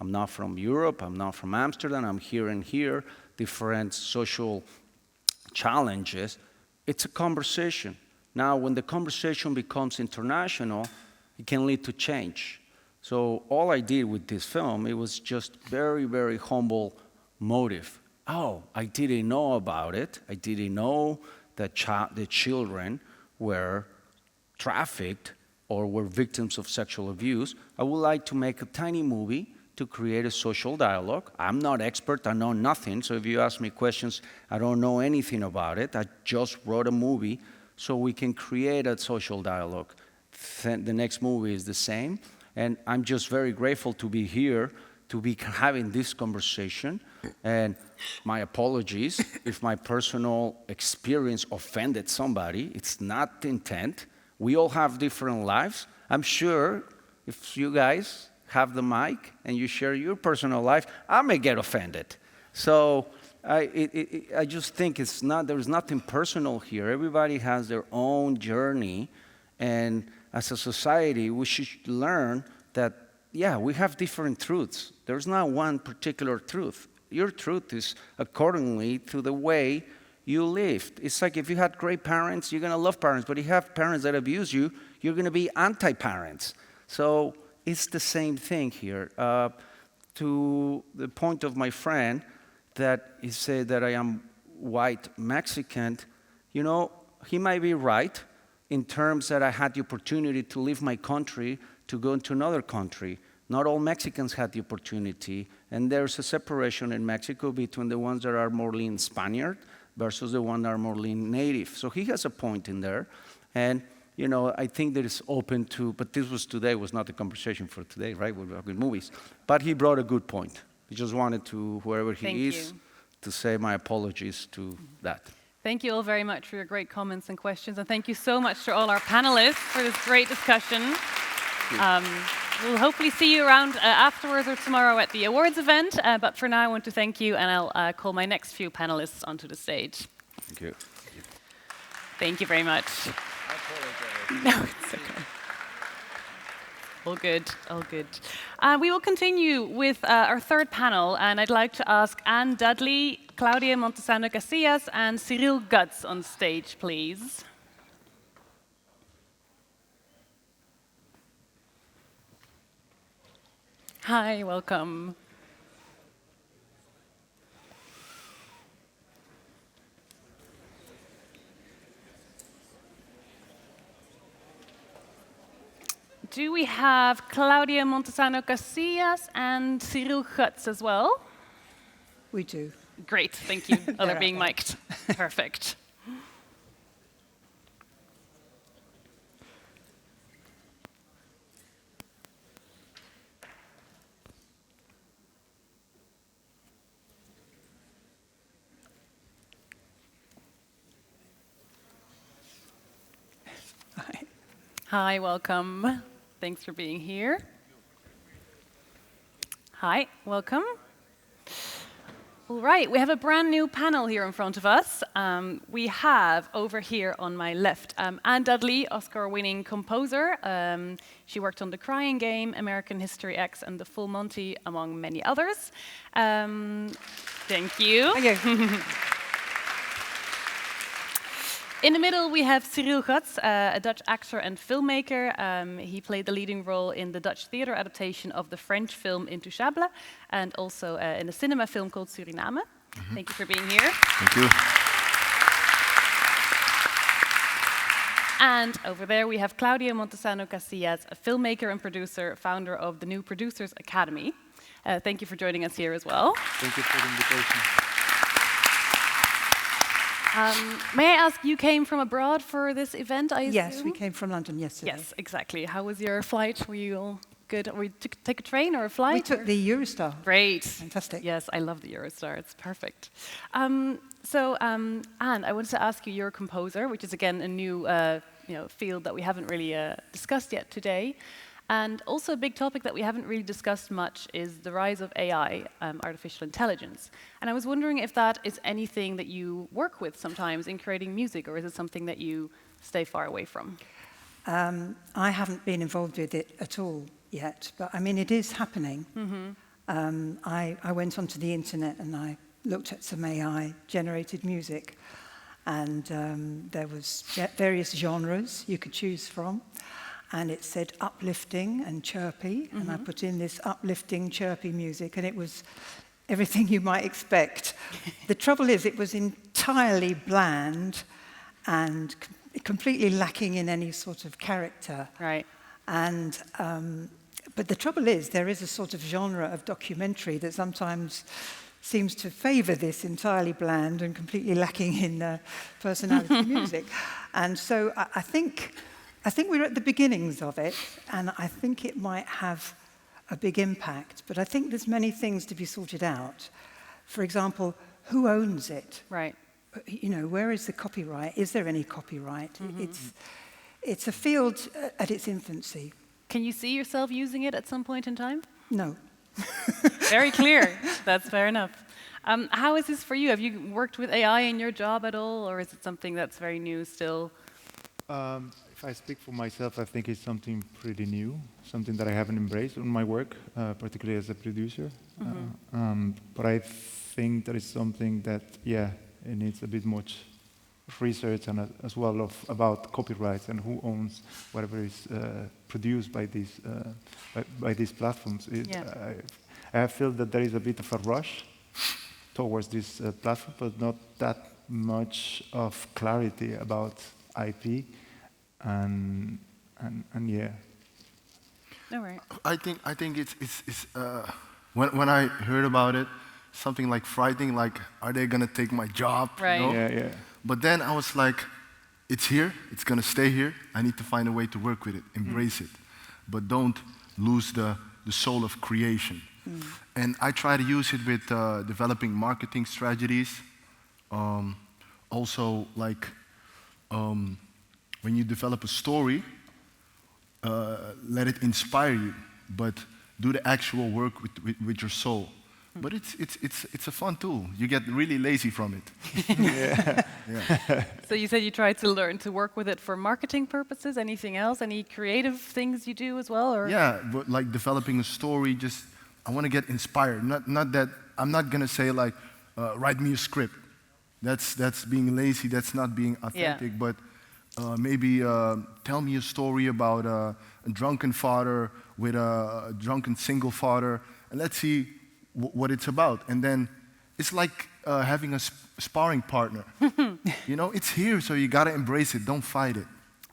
I'm not from Europe. I'm not from Amsterdam. I'm here and here. Different social challenges. It's a conversation. Now, when the conversation becomes international, it can lead to change. So all I did with this film, it was just very, very humble motive. Oh, I didn't know about it. I didn't know that the children were trafficked or were victims of sexual abuse. I would like to make a tiny movie to create a social dialogue. I'm not expert, I know nothing, so if you ask me questions, I don't know anything about it. I just wrote a movie so we can create a social dialogue. The next movie is the same, and I'm just very grateful to be here, to be having this conversation, and my apologies if my personal experience offended somebody. It's not the intent. We all have different lives. I'm sure if you guys have the mic and you share your personal life, I may get offended. So I just think there's nothing personal here. Everybody has their own journey, and as a society, we should learn that, yeah, we have different truths. There's not one particular truth. Your truth is accordingly to the way you lived. It's like if you had great parents, you're going to love parents, but if you have parents that abuse you, you're going to be anti-parents. So it's the same thing here. To the point of my friend, that he said that I am white Mexican, you know, he might be right in terms that I had the opportunity to leave my country to go into another country. Not all Mexicans had the opportunity, and there's a separation in Mexico between the ones that are more lean Spaniard versus the ones that are more lean native. So he has a point in there, and you know, I think that it's open to, but this was today, was not the conversation for today, right? We're talking movies. But he brought a good point. He just wanted to, wherever he is, to say my apologies to that. Thank you all very much for your great comments and questions, and thank you so much to all our panelists for this great discussion. We'll hopefully see you around afterwards or tomorrow at the awards event, but for now I want to thank you, and I'll call my next few panelists onto the stage. Thank you. Thank you very much. No, it's okay. All good, all good. We will continue with our third panel, and I'd like to ask Anne Dudley, Claudio Montesano Casillas, and Cyriel Guds on stage, please. Hi, welcome. Do we have Claudio Montesano Casillas and Cyriel Guds as well? We do. Great, thank you. Oh, they're being mic'd. Perfect. Hi, welcome. Thanks for being here. Hi, welcome. All right, we have a brand new panel here in front of us. We have over here on my left Anne Dudley, Oscar-winning composer. She worked on The Crying Game, American History X, and The Full Monty, among many others. Thank you. Thank you. In the middle, we have Cyriel Guds, a Dutch actor and filmmaker. He played the leading role in the Dutch theater adaptation of the French film Intouchable, and also in a cinema film called Suriname. Thank you for being here. Thank you. And over there, we have Claudio Montesano Casillas, a filmmaker and producer, founder of the New Producers Academy. Thank you for joining us here as well. Thank you for the invitation. May I ask, you came from abroad for this event, I assume? Yes, we came from London yesterday. Yes, exactly. How was your flight? Were you all good? Were you take a train or a flight? We took the Eurostar. Great. Fantastic. Yes, I love the Eurostar. It's perfect. Anne, I wanted to ask you, you're a composer, which is again a new field that we haven't really discussed yet today. And also a big topic that we haven't really discussed much is the rise of AI, artificial intelligence. And I was wondering if that is anything that you work with sometimes in creating music, or is it something that you stay far away from? I haven't been involved with it at all yet, but I mean, it is happening. I went onto the internet and I looked at some AI-generated music, and there was various genres you could choose from. And it said uplifting and chirpy, and I put in this uplifting, chirpy music, and it was everything you might expect. The trouble is, it was entirely bland and completely lacking in any sort of character. Right. And but the trouble is, there is a sort of genre of documentary that sometimes seems to favour this entirely bland and completely lacking in personality music. And so I think we're at the beginnings of it, and I think it might have a big impact. But I think there's many things to be sorted out. For example, who owns it? Right. You know, where is the copyright? Is there any copyright? It's a field at its infancy. Can you see yourself using it at some point in time? No. Very clear. That's fair enough. How is this for you? Have you worked with AI in your job at all, or is it something that's very new still? If I speak for myself, I think it's something pretty new, something that I haven't embraced in my work, particularly as a producer. But I think that is something that, yeah, it needs a bit much research and as well about copyrights and who owns whatever is produced by these platforms. I feel that there is a bit of a rush towards this platform, but not that much of clarity about IP, and yeah. All right. I think it's when I heard about it, something like frightening, like, are they gonna take my job? Right. You know? Yeah. But then I was like, it's here, it's gonna stay here. I need to find a way to work with it, embrace it, but don't lose the soul of creation. And I try to use it with developing marketing strategies. Also, like, when you develop a story, let it inspire you, but do the actual work with your soul. But it's a fun tool. You get really lazy from it. Yeah. So you said you tried to learn to work with it for marketing purposes. Anything else? Any creative things you do as well? Or? Yeah, but like developing a story, just I want to get inspired. Not that I'm not gonna say like write me a script. That's being lazy. That's not being authentic. Yeah. But maybe tell me a story about a drunken father with a drunken single father, and let's see what it's about. And then it's like having a sparring partner. You know, it's here, so you gotta embrace it. Don't fight it.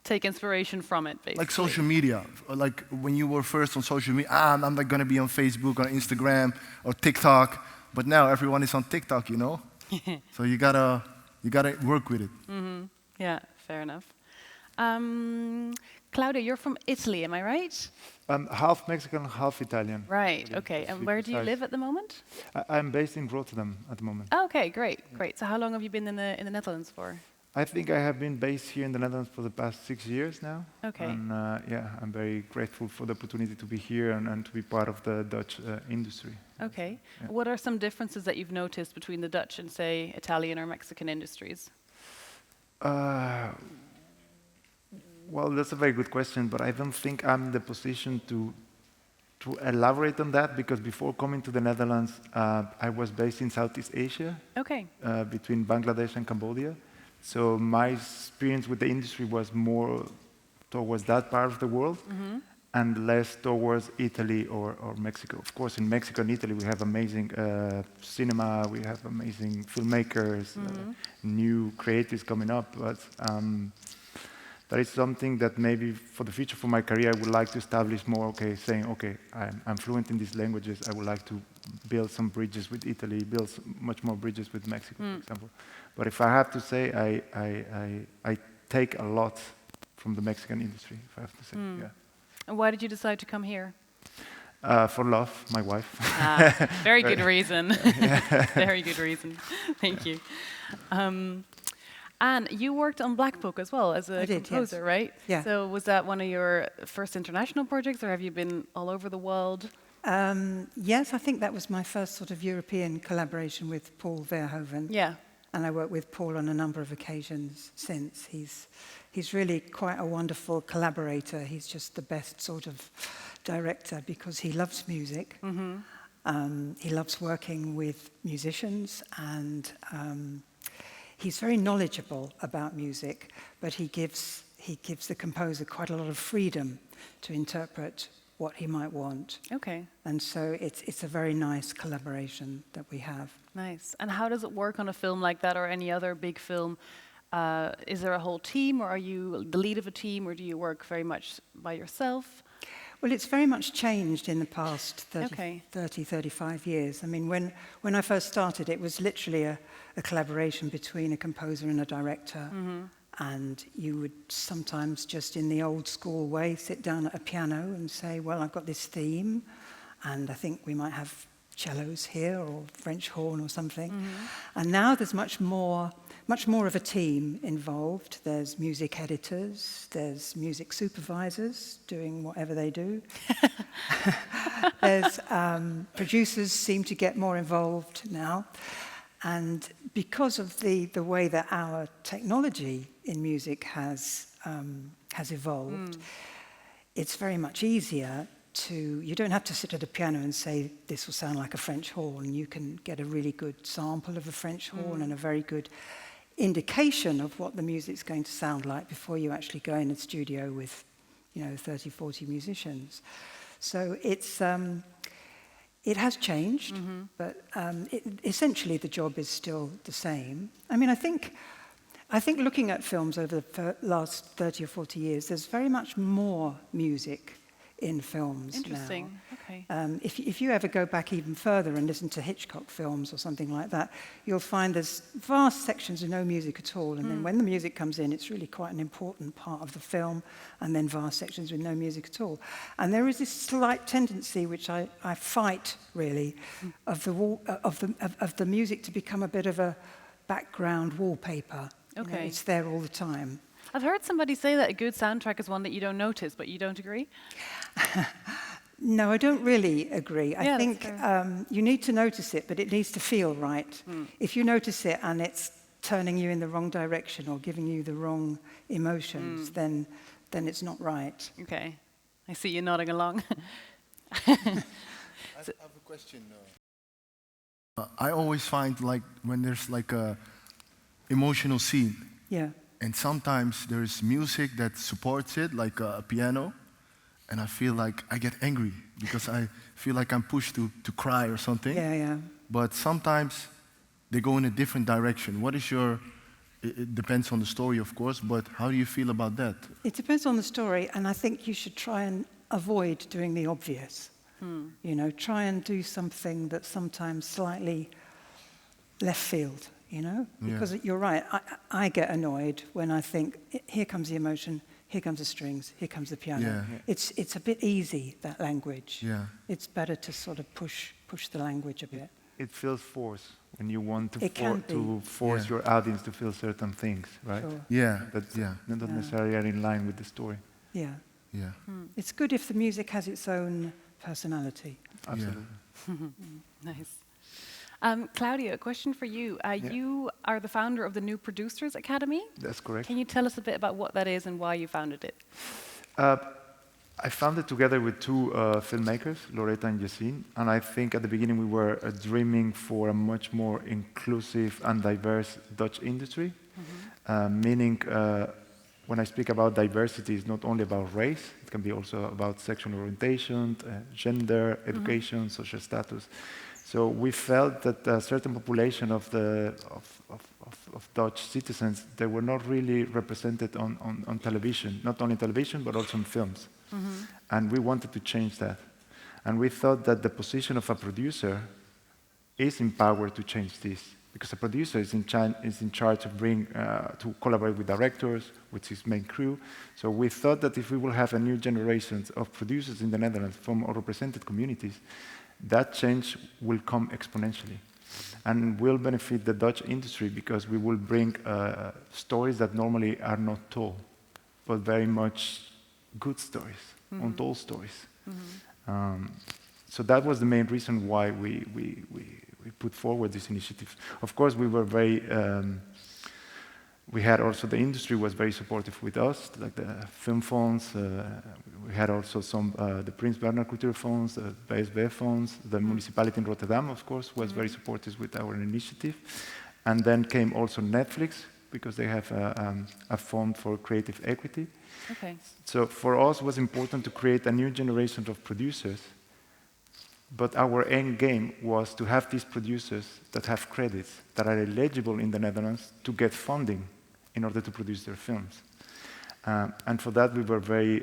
Take inspiration from it, basically. Like social media. Like when you were first on social media, I'm not gonna be on Facebook or Instagram or TikTok. But now everyone is on TikTok, you know. So you gotta work with it. Yeah, fair enough. Claudio, you're from Italy, am I right? Half Mexican, half Italian. Right, okay. And where do you live at the moment? I'm based in Rotterdam at the moment. Oh, okay, great. So how long have you been in the Netherlands for? I think I have been based here in the Netherlands for the past 6 years now. Okay. And yeah, I'm very grateful for the opportunity to be here and to be part of the Dutch industry. Okay. Yeah. What are some differences that you've noticed between the Dutch and, say, Italian or Mexican industries? Well, that's a very good question, but I don't think I'm in the position to elaborate on that, because before coming to the Netherlands, I was based in Southeast Asia, Okay. between Bangladesh and Cambodia. So my experience with the industry was more towards that part of the world and less towards Italy or Mexico. Of course, in Mexico and Italy, we have amazing cinema, we have amazing filmmakers, new creatives coming up, but that is something that maybe for the future for my career, I would like to establish more, saying, I'm fluent in these languages, I would like to build some bridges with Italy, build much more bridges with Mexico, for example. But if I have to say, I take a lot from the Mexican industry, if I have to say, yeah. And why did you decide to come here? For love, my wife. Very good reason. Very good reason. Thank you. And you worked on Black Book as well as a composer, yes. right? Yeah. So was that one of your first international projects, or have you been all over the world? Yes, I think that was my first sort of European collaboration with Paul Verhoeven. Yeah. And I worked with Paul on a number of occasions since. He's really quite a wonderful collaborator. He's just the best sort of director because he loves music. He loves working with musicians, and he's very knowledgeable about music, but he gives the composer quite a lot of freedom to interpret what he might want. Okay. And so it's a very nice collaboration that we have. Nice. And how does it work on a film like that or any other big film? Is there a whole team, or are you the lead of a team, or do you work very much by yourself? Well, it's very much changed in the past 30, 35 years. I mean, when I first started, it was literally a collaboration between a composer and a director. And you would sometimes just in the old school way sit down at a piano and say, well, I've got this theme, and I think we might have cellos here or French horn or something. And now there's much more much more of a team involved. There's music editors, there's music supervisors doing whatever they do. There's producers seem to get more involved now. And because of the way that our technology in music has evolved, it's very much easier you don't have to sit at a piano and say, this will sound like a French horn. You can get a really good sample of a French horn and a very good indication of what the music's going to sound like before you actually go in a studio with, 30, 40 musicians. So it has changed, but essentially the job is still the same. I mean, I think looking at films over the last 30 or 40 years, there's very much more music in films Interesting. now. Okay. If you ever go back even further and listen to Hitchcock films or something like that, you'll find there's vast sections with no music at all, and then when the music comes in, it's really quite an important part of the film, and then vast sections with no music at all. And there is this slight tendency, which I fight really, of the music to become a bit of a background wallpaper. Okay. It's there all the time. I've heard somebody say that a good soundtrack is one that you don't notice, but you don't agree? No, I don't really agree. Yeah, I think you need to notice it, but it needs to feel right. If you notice it and it's turning you in the wrong direction or giving you the wrong emotions, then it's not right. Okay. I see you nodding along. I have a question. I always find like when there's like a emotional scene. Yeah. And sometimes there's music that supports it, like a piano, and I feel like I get angry because I feel like I'm pushed to cry or something. Yeah, yeah. But sometimes they go in a different direction. What is it depends on the story, of course, but how do you feel about that? It depends on the story, and I think you should try and avoid doing the obvious. Try and do something that's sometimes slightly left field. Because you're right, I get annoyed when I think, here comes the emotion, here comes the strings, here comes the piano. Yeah. It's a bit easy, that language. Yeah. It's better to sort of push the language a bit. It feels forced when you want to, to force your audience to feel certain things, right? Sure. Yeah. That not necessarily are in line with the story. Yeah. Yeah. It's good if the music has its own personality. Absolutely. Nice. Claudio, a question for you. You are the founder of the New Producers Academy. That's correct. Can you tell us a bit about what that is and why you founded it? I founded it together with two filmmakers, Loretta and Yassine, and I think at the beginning we were dreaming for a much more inclusive and diverse Dutch industry, meaning when I speak about diversity, it's not only about race, it can be also about sexual orientation, gender, education, social status. So we felt that a certain population of Dutch citizens, they were not really represented on television, not only television, but also in films. And we wanted to change that. And we thought that the position of a producer is empowered to change this, because a producer is in charge of to collaborate with directors, with his main crew. So we thought that if we will have a new generation of producers in the Netherlands from underrepresented communities, that change will come exponentially and will benefit the Dutch industry because we will bring stories that normally are not told, but very much good stories, untold stories. So that was the main reason why we put forward this initiative. Of course, we were very, we had also, the industry was very supportive with us, like the film funds, we had also some, the Prins Bernhard Cultuur funds, the BSB funds, the municipality in Rotterdam, of course, was very supportive with our initiative. And then came also Netflix, because they have a fund for creative equity. Okay. So for us, it was important to create a new generation of producers. But our end game was to have these producers that have credits, that are eligible in the Netherlands to get funding in order to produce their films. And for that, we were very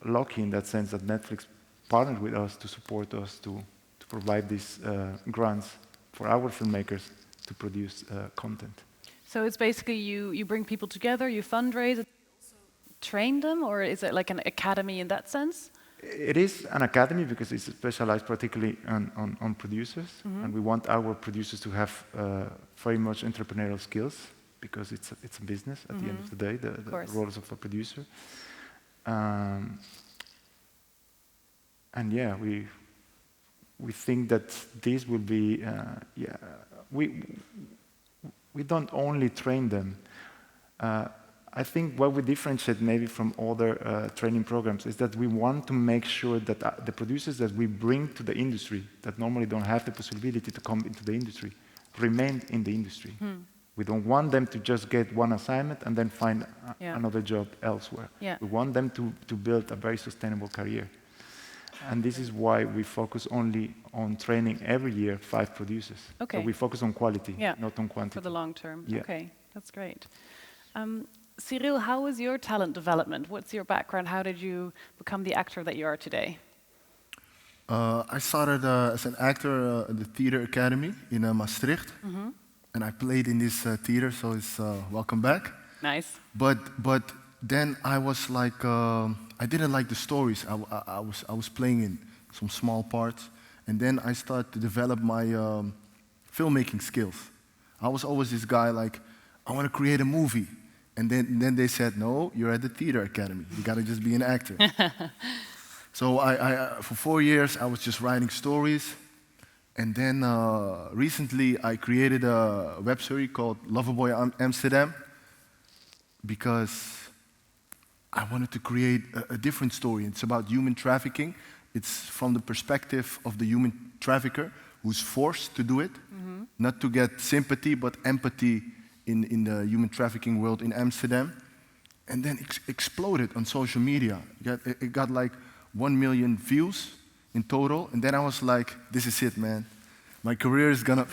lucky in that sense that Netflix partnered with us to support us to provide these grants for our filmmakers to produce content. So it's basically you bring people together, you fundraise, train them, or is it like an academy in that sense? It is an academy because it's specialized particularly on producers, and we want our producers to have very much entrepreneurial skills, because it's a business at the end of the day, the roles of a producer. And yeah, we think that this will be, we don't only train them. I think what we differentiate maybe from other training programs is that we want to make sure that the producers that we bring to the industry, that normally don't have the possibility to come into the industry, remain in the industry. We don't want them to just get one assignment and then find another job elsewhere. We want them to build a very sustainable career. And this is why we focus only on training every year 5 producers. So we focus on quality, not on quantity. For the long term. Yeah. Okay, that's great. Cyriel, how was your talent development? What's your background? How did you become the actor that you are today? I started as an actor at the Theater Academy in Maastricht. And I played in this theater, so it's welcome back. Nice. But then I was like, I didn't like the stories. I was playing in some small parts. And then I started to develop my filmmaking skills. I was always this guy like, I want to create a movie. And then they said, no, you're at the Theater Academy. You got to just be an actor. So for 4 years, I was just writing stories. And then recently, I created a web series called Loverboy Amsterdam because I wanted to create a different story. It's about human trafficking. It's from the perspective of the human trafficker who's forced to do it, not to get sympathy, but empathy in the human trafficking world in Amsterdam. And then it exploded on social media. It got like 1 million views in total. And then I was like, this is it, man. My career is gonna...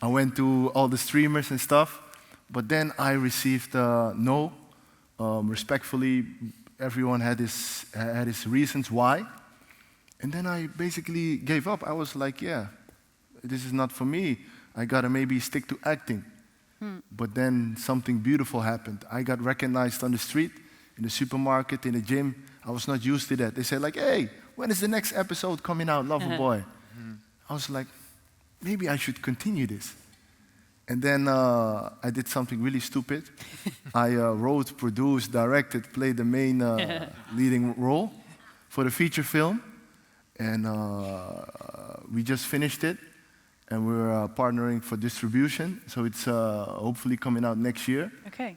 I went to all the streamers and stuff. But then I received no. Respectfully, everyone had his reasons why. And then I basically gave up. I was like, yeah, this is not for me. I gotta maybe stick to acting. But then something beautiful happened. I got recognized on the street, in the supermarket, in the gym. I was not used to that. They said like, hey, when is the next episode coming out, Loverboy? I was like, maybe I should continue this. And then I did something really stupid. I wrote, produced, directed, played the main leading role for the feature film. And we just finished it. And we're partnering for distribution. So it's hopefully coming out next year. Okay.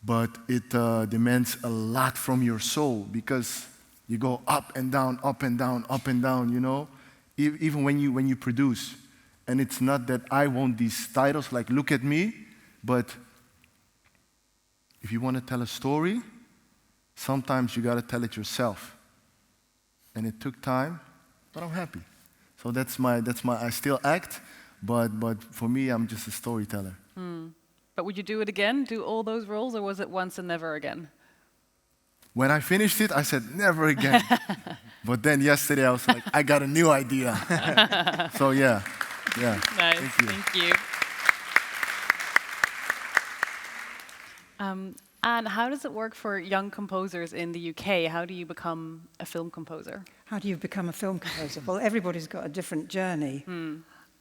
But it demands a lot from your soul because you go up and down, up and down, up and down, you know, even when you produce. And it's not that I want these titles like, look at me, but if you want to tell a story, sometimes you got to tell it yourself. And it took time, but I'm happy. So that's my, I still act, but for me, I'm just a storyteller. But would you do it again, do all those roles, or was it once and never again? When I finished it, I said, never again. But then yesterday, I was like, I got a new idea. So yeah. Yeah. Nice. Thank you. And how does it work for young composers in the UK? How do you become a film composer? How do you become a film composer? Well, everybody's got a different journey.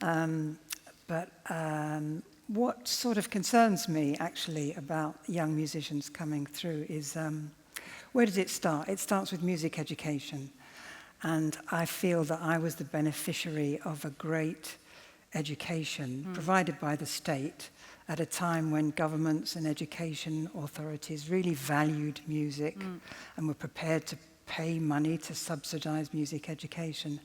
But what sort of concerns me, actually, about young musicians coming through is, where does it start? It starts with music education. And I feel that I was the beneficiary of a great education provided by the state at a time when governments and education authorities really valued music and were prepared to pay money to subsidize music education.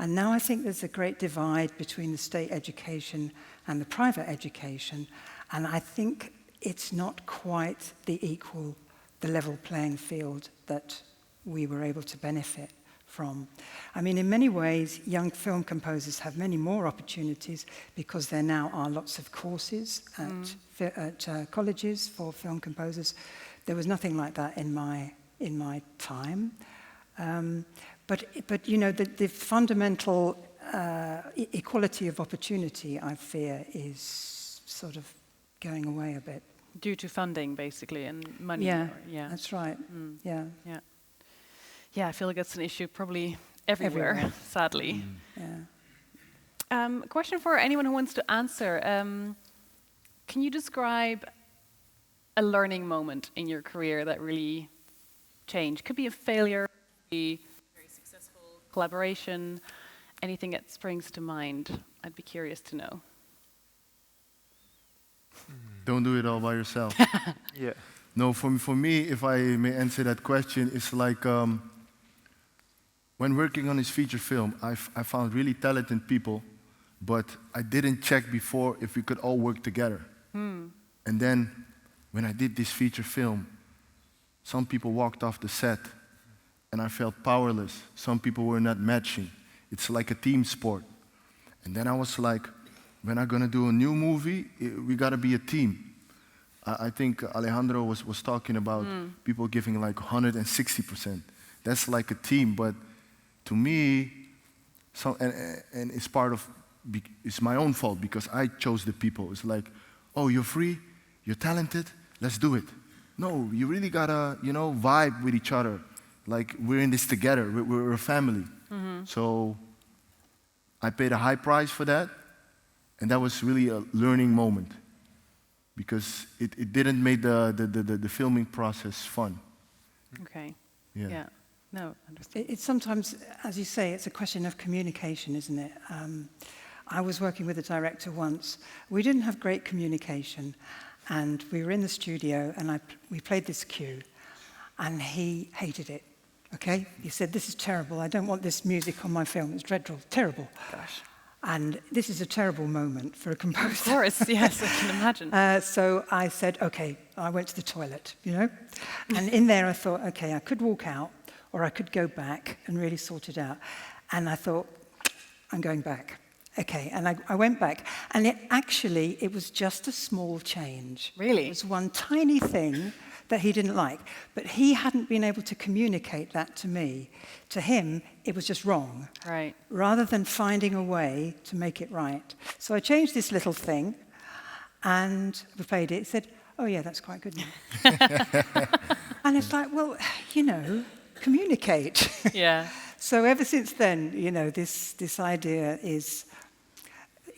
And now I think there's a great divide between the state education and the private education, and I think it's not quite the level playing field that we were able to benefit from. I mean, in many ways, young film composers have many more opportunities because there now are lots of courses at colleges for film composers. There was nothing like that in my time. But you know, the fundamental equality of opportunity, I fear, is sort of going away a bit. Due to funding, basically, and money. Yeah, that's right. Yeah. Yeah, I feel like that's an issue probably everywhere. Sadly. Yeah. Question for anyone who wants to answer. Can you describe a learning moment in your career that really changed? Could be a failure, could be a very successful collaboration, anything that springs to mind. I'd be curious to know. Don't do it all by yourself. Yeah. No, for me, if I may answer that question, it's like when working on this feature film, I found really talented people, but I didn't check before if we could all work together. And then when I did this feature film, some people walked off the set and I felt powerless. Some people were not matching. It's like a team sport. And then I was like, when I'm gonna do a new movie, we gotta be a team. I think Alejandro was talking about people giving like 160%. That's like a team, but to me, and it's it's my own fault because I chose the people. It's like, oh, you're free, you're talented, let's do it. No, you really gotta, vibe with each other. Like, we're in this together, we're a family. So I paid a high price for that, and that was really a learning moment because it didn't make the filming process fun. Okay. Yeah. No, understand. It's sometimes, as you say, it's a question of communication, isn't it? I was working with a director once. We didn't have great communication, and we were in the studio, and we played this cue, and he hated it. Okay? He said, "This is terrible. I don't want this music on my film. It's dreadful, terrible." Gosh. And this is a terrible moment for a composer. Of course, yes, I can imagine. So I said, okay, I went to the toilet, And in there I thought, okay, I could walk out or I could go back and really sort it out. And I thought, I'm going back. Okay, and I went back. And it was just a small change. Really? It was one tiny thing that he didn't like. But he hadn't been able to communicate that to me. To him, it was just wrong. Right. Rather than finding a way to make it right. So I changed this little thing, and we played it. He said, "Oh yeah, that's quite good now." And it's like, well, communicate. Yeah. So ever since then, this idea is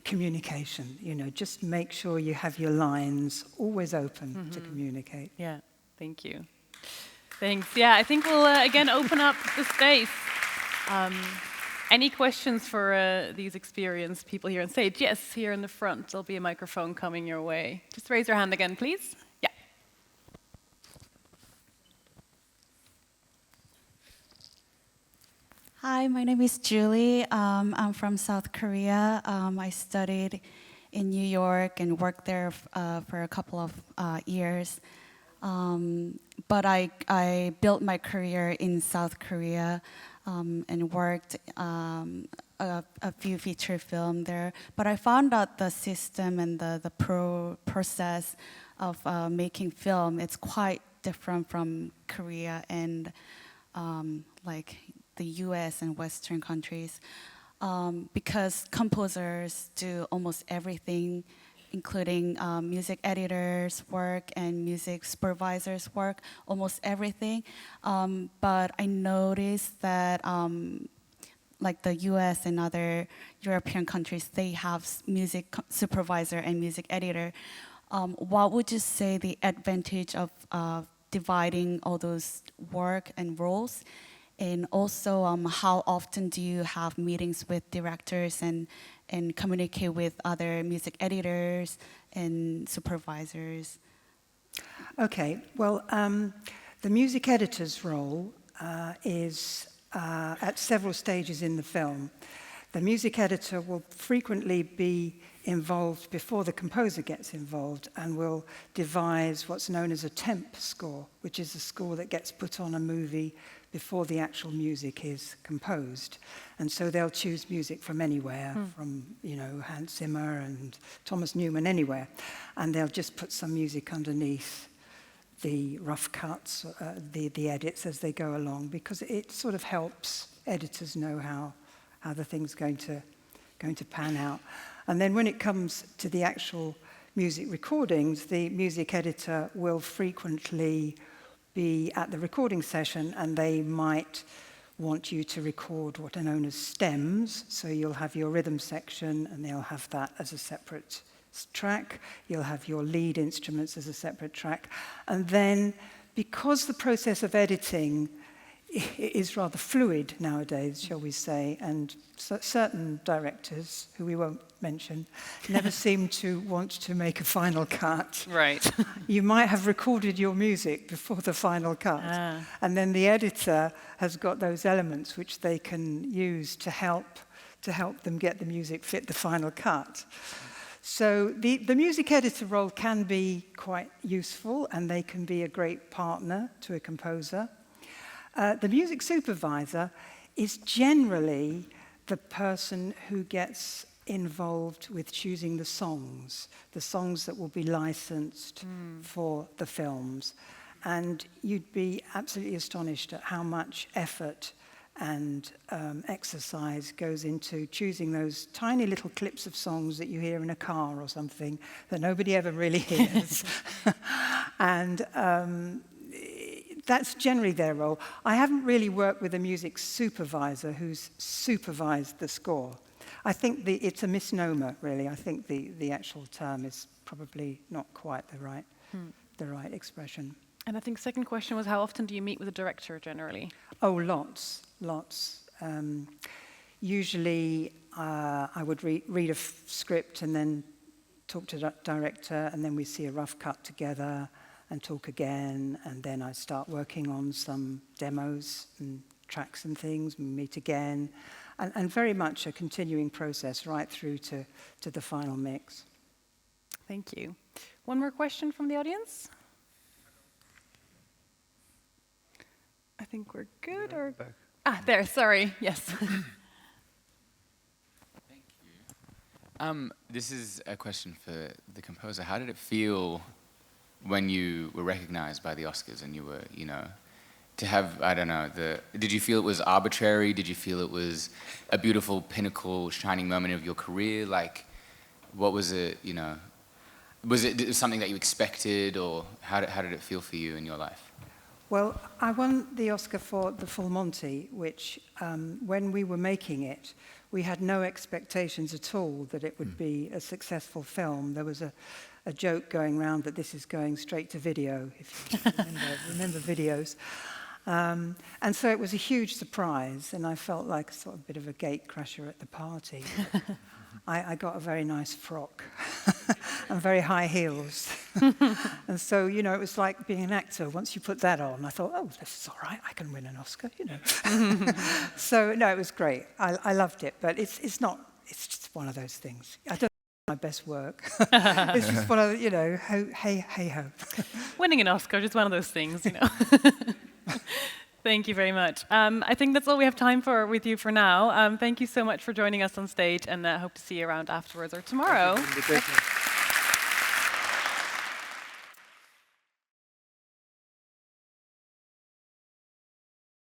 communication. Just make sure you have your lines always open to communicate. Yeah. Thank you. Thanks. Yeah, I think we'll again open up the space. Any questions for these experienced people here on stage? Yes, here in the front. There'll be a microphone coming your way. Just raise your hand again, please. Yeah. Hi, my name is Julie. I'm from South Korea. I studied in New York and worked there for a couple of years. But I built my career in South Korea and worked a few feature films there. But I found out the system and the process of making film, it's quite different from Korea and like the US and Western countries. Because composers do almost everything, including music editors' work and music supervisors' work, almost everything. But I noticed that like the US and other European countries, they have music supervisor and music editor. What would you say the advantage of dividing all those work and roles? And also, how often do you have meetings with directors and communicate with other music editors and supervisors? Okay, well, the music editor's role is at several stages in the film. The music editor will frequently be involved before the composer gets involved and will devise what's known as a temp score, which is a score that gets put on a movie before the actual music is composed. And so they'll choose music from anywhere, from, Hans Zimmer and Thomas Newman, anywhere. And they'll just put some music underneath the rough cuts, the edits as they go along, because it sort of helps editors know how the thing's going to pan out. And then when it comes to the actual music recordings, the music editor will frequently be at the recording session, and they might want you to record what are known as stems. So you'll have your rhythm section, and they'll have that as a separate track, you'll have your lead instruments as a separate track, and then because the process of editing is rather fluid nowadays, shall we say, and certain directors, who we won't mention, never seem to want to make a final cut. Right. You might have recorded your music before the final cut, and then the editor has got those elements which they can use to help them get the music fit the final cut. So the music editor role can be quite useful, and they can be a great partner to a composer. The music supervisor is generally the person who gets involved with choosing the songs that will be licensed for the films. And you'd be absolutely astonished at how much effort and exercise goes into choosing those tiny little clips of songs that you hear in a car or something that nobody ever really hears. And that's generally their role. I haven't really worked with a music supervisor who's supervised the score. I think it's a misnomer, really. I think the actual term is probably not quite the right expression. And I think second question was, how often do you meet with a director generally? Oh, lots. Usually I would read a script and then talk to the director, and then we see a rough cut together and talk again, and then I start working on some demos and tracks and things, and meet again, and very much a continuing process right through to the final mix. Thank you. One more question from the audience? I think we're good, or... there, sorry, yes. Thank you. This is a question for the composer. How did it feel when you were recognized by the Oscars and you were, to have, I don't know, did you feel it was arbitrary? Did you feel it was a beautiful pinnacle, shining moment of your career? Like, what was it, was it something that you expected, or how did it feel for you in your life? Well, I won the Oscar for the Full Monty, which, when we were making it, we had no expectations at all that it would be a successful film. There was a joke going around that this is going straight to video, if you remember videos. And so it was a huge surprise, and I felt like a sort of bit of a gatecrasher at the party. I got a very nice frock and very high heels. And so, it was like being an actor. Once you put that on, I thought, oh, this is all right, I can win an Oscar, So, no, it was great. I loved it, but it's just one of those things. I don't think it's my best work. It's just one of, hey ho. Winning an Oscar is one of those things, Thank you very much. I think that's all we have time for with you for now. Thank you so much for joining us on stage, and I hope to see you around afterwards or tomorrow.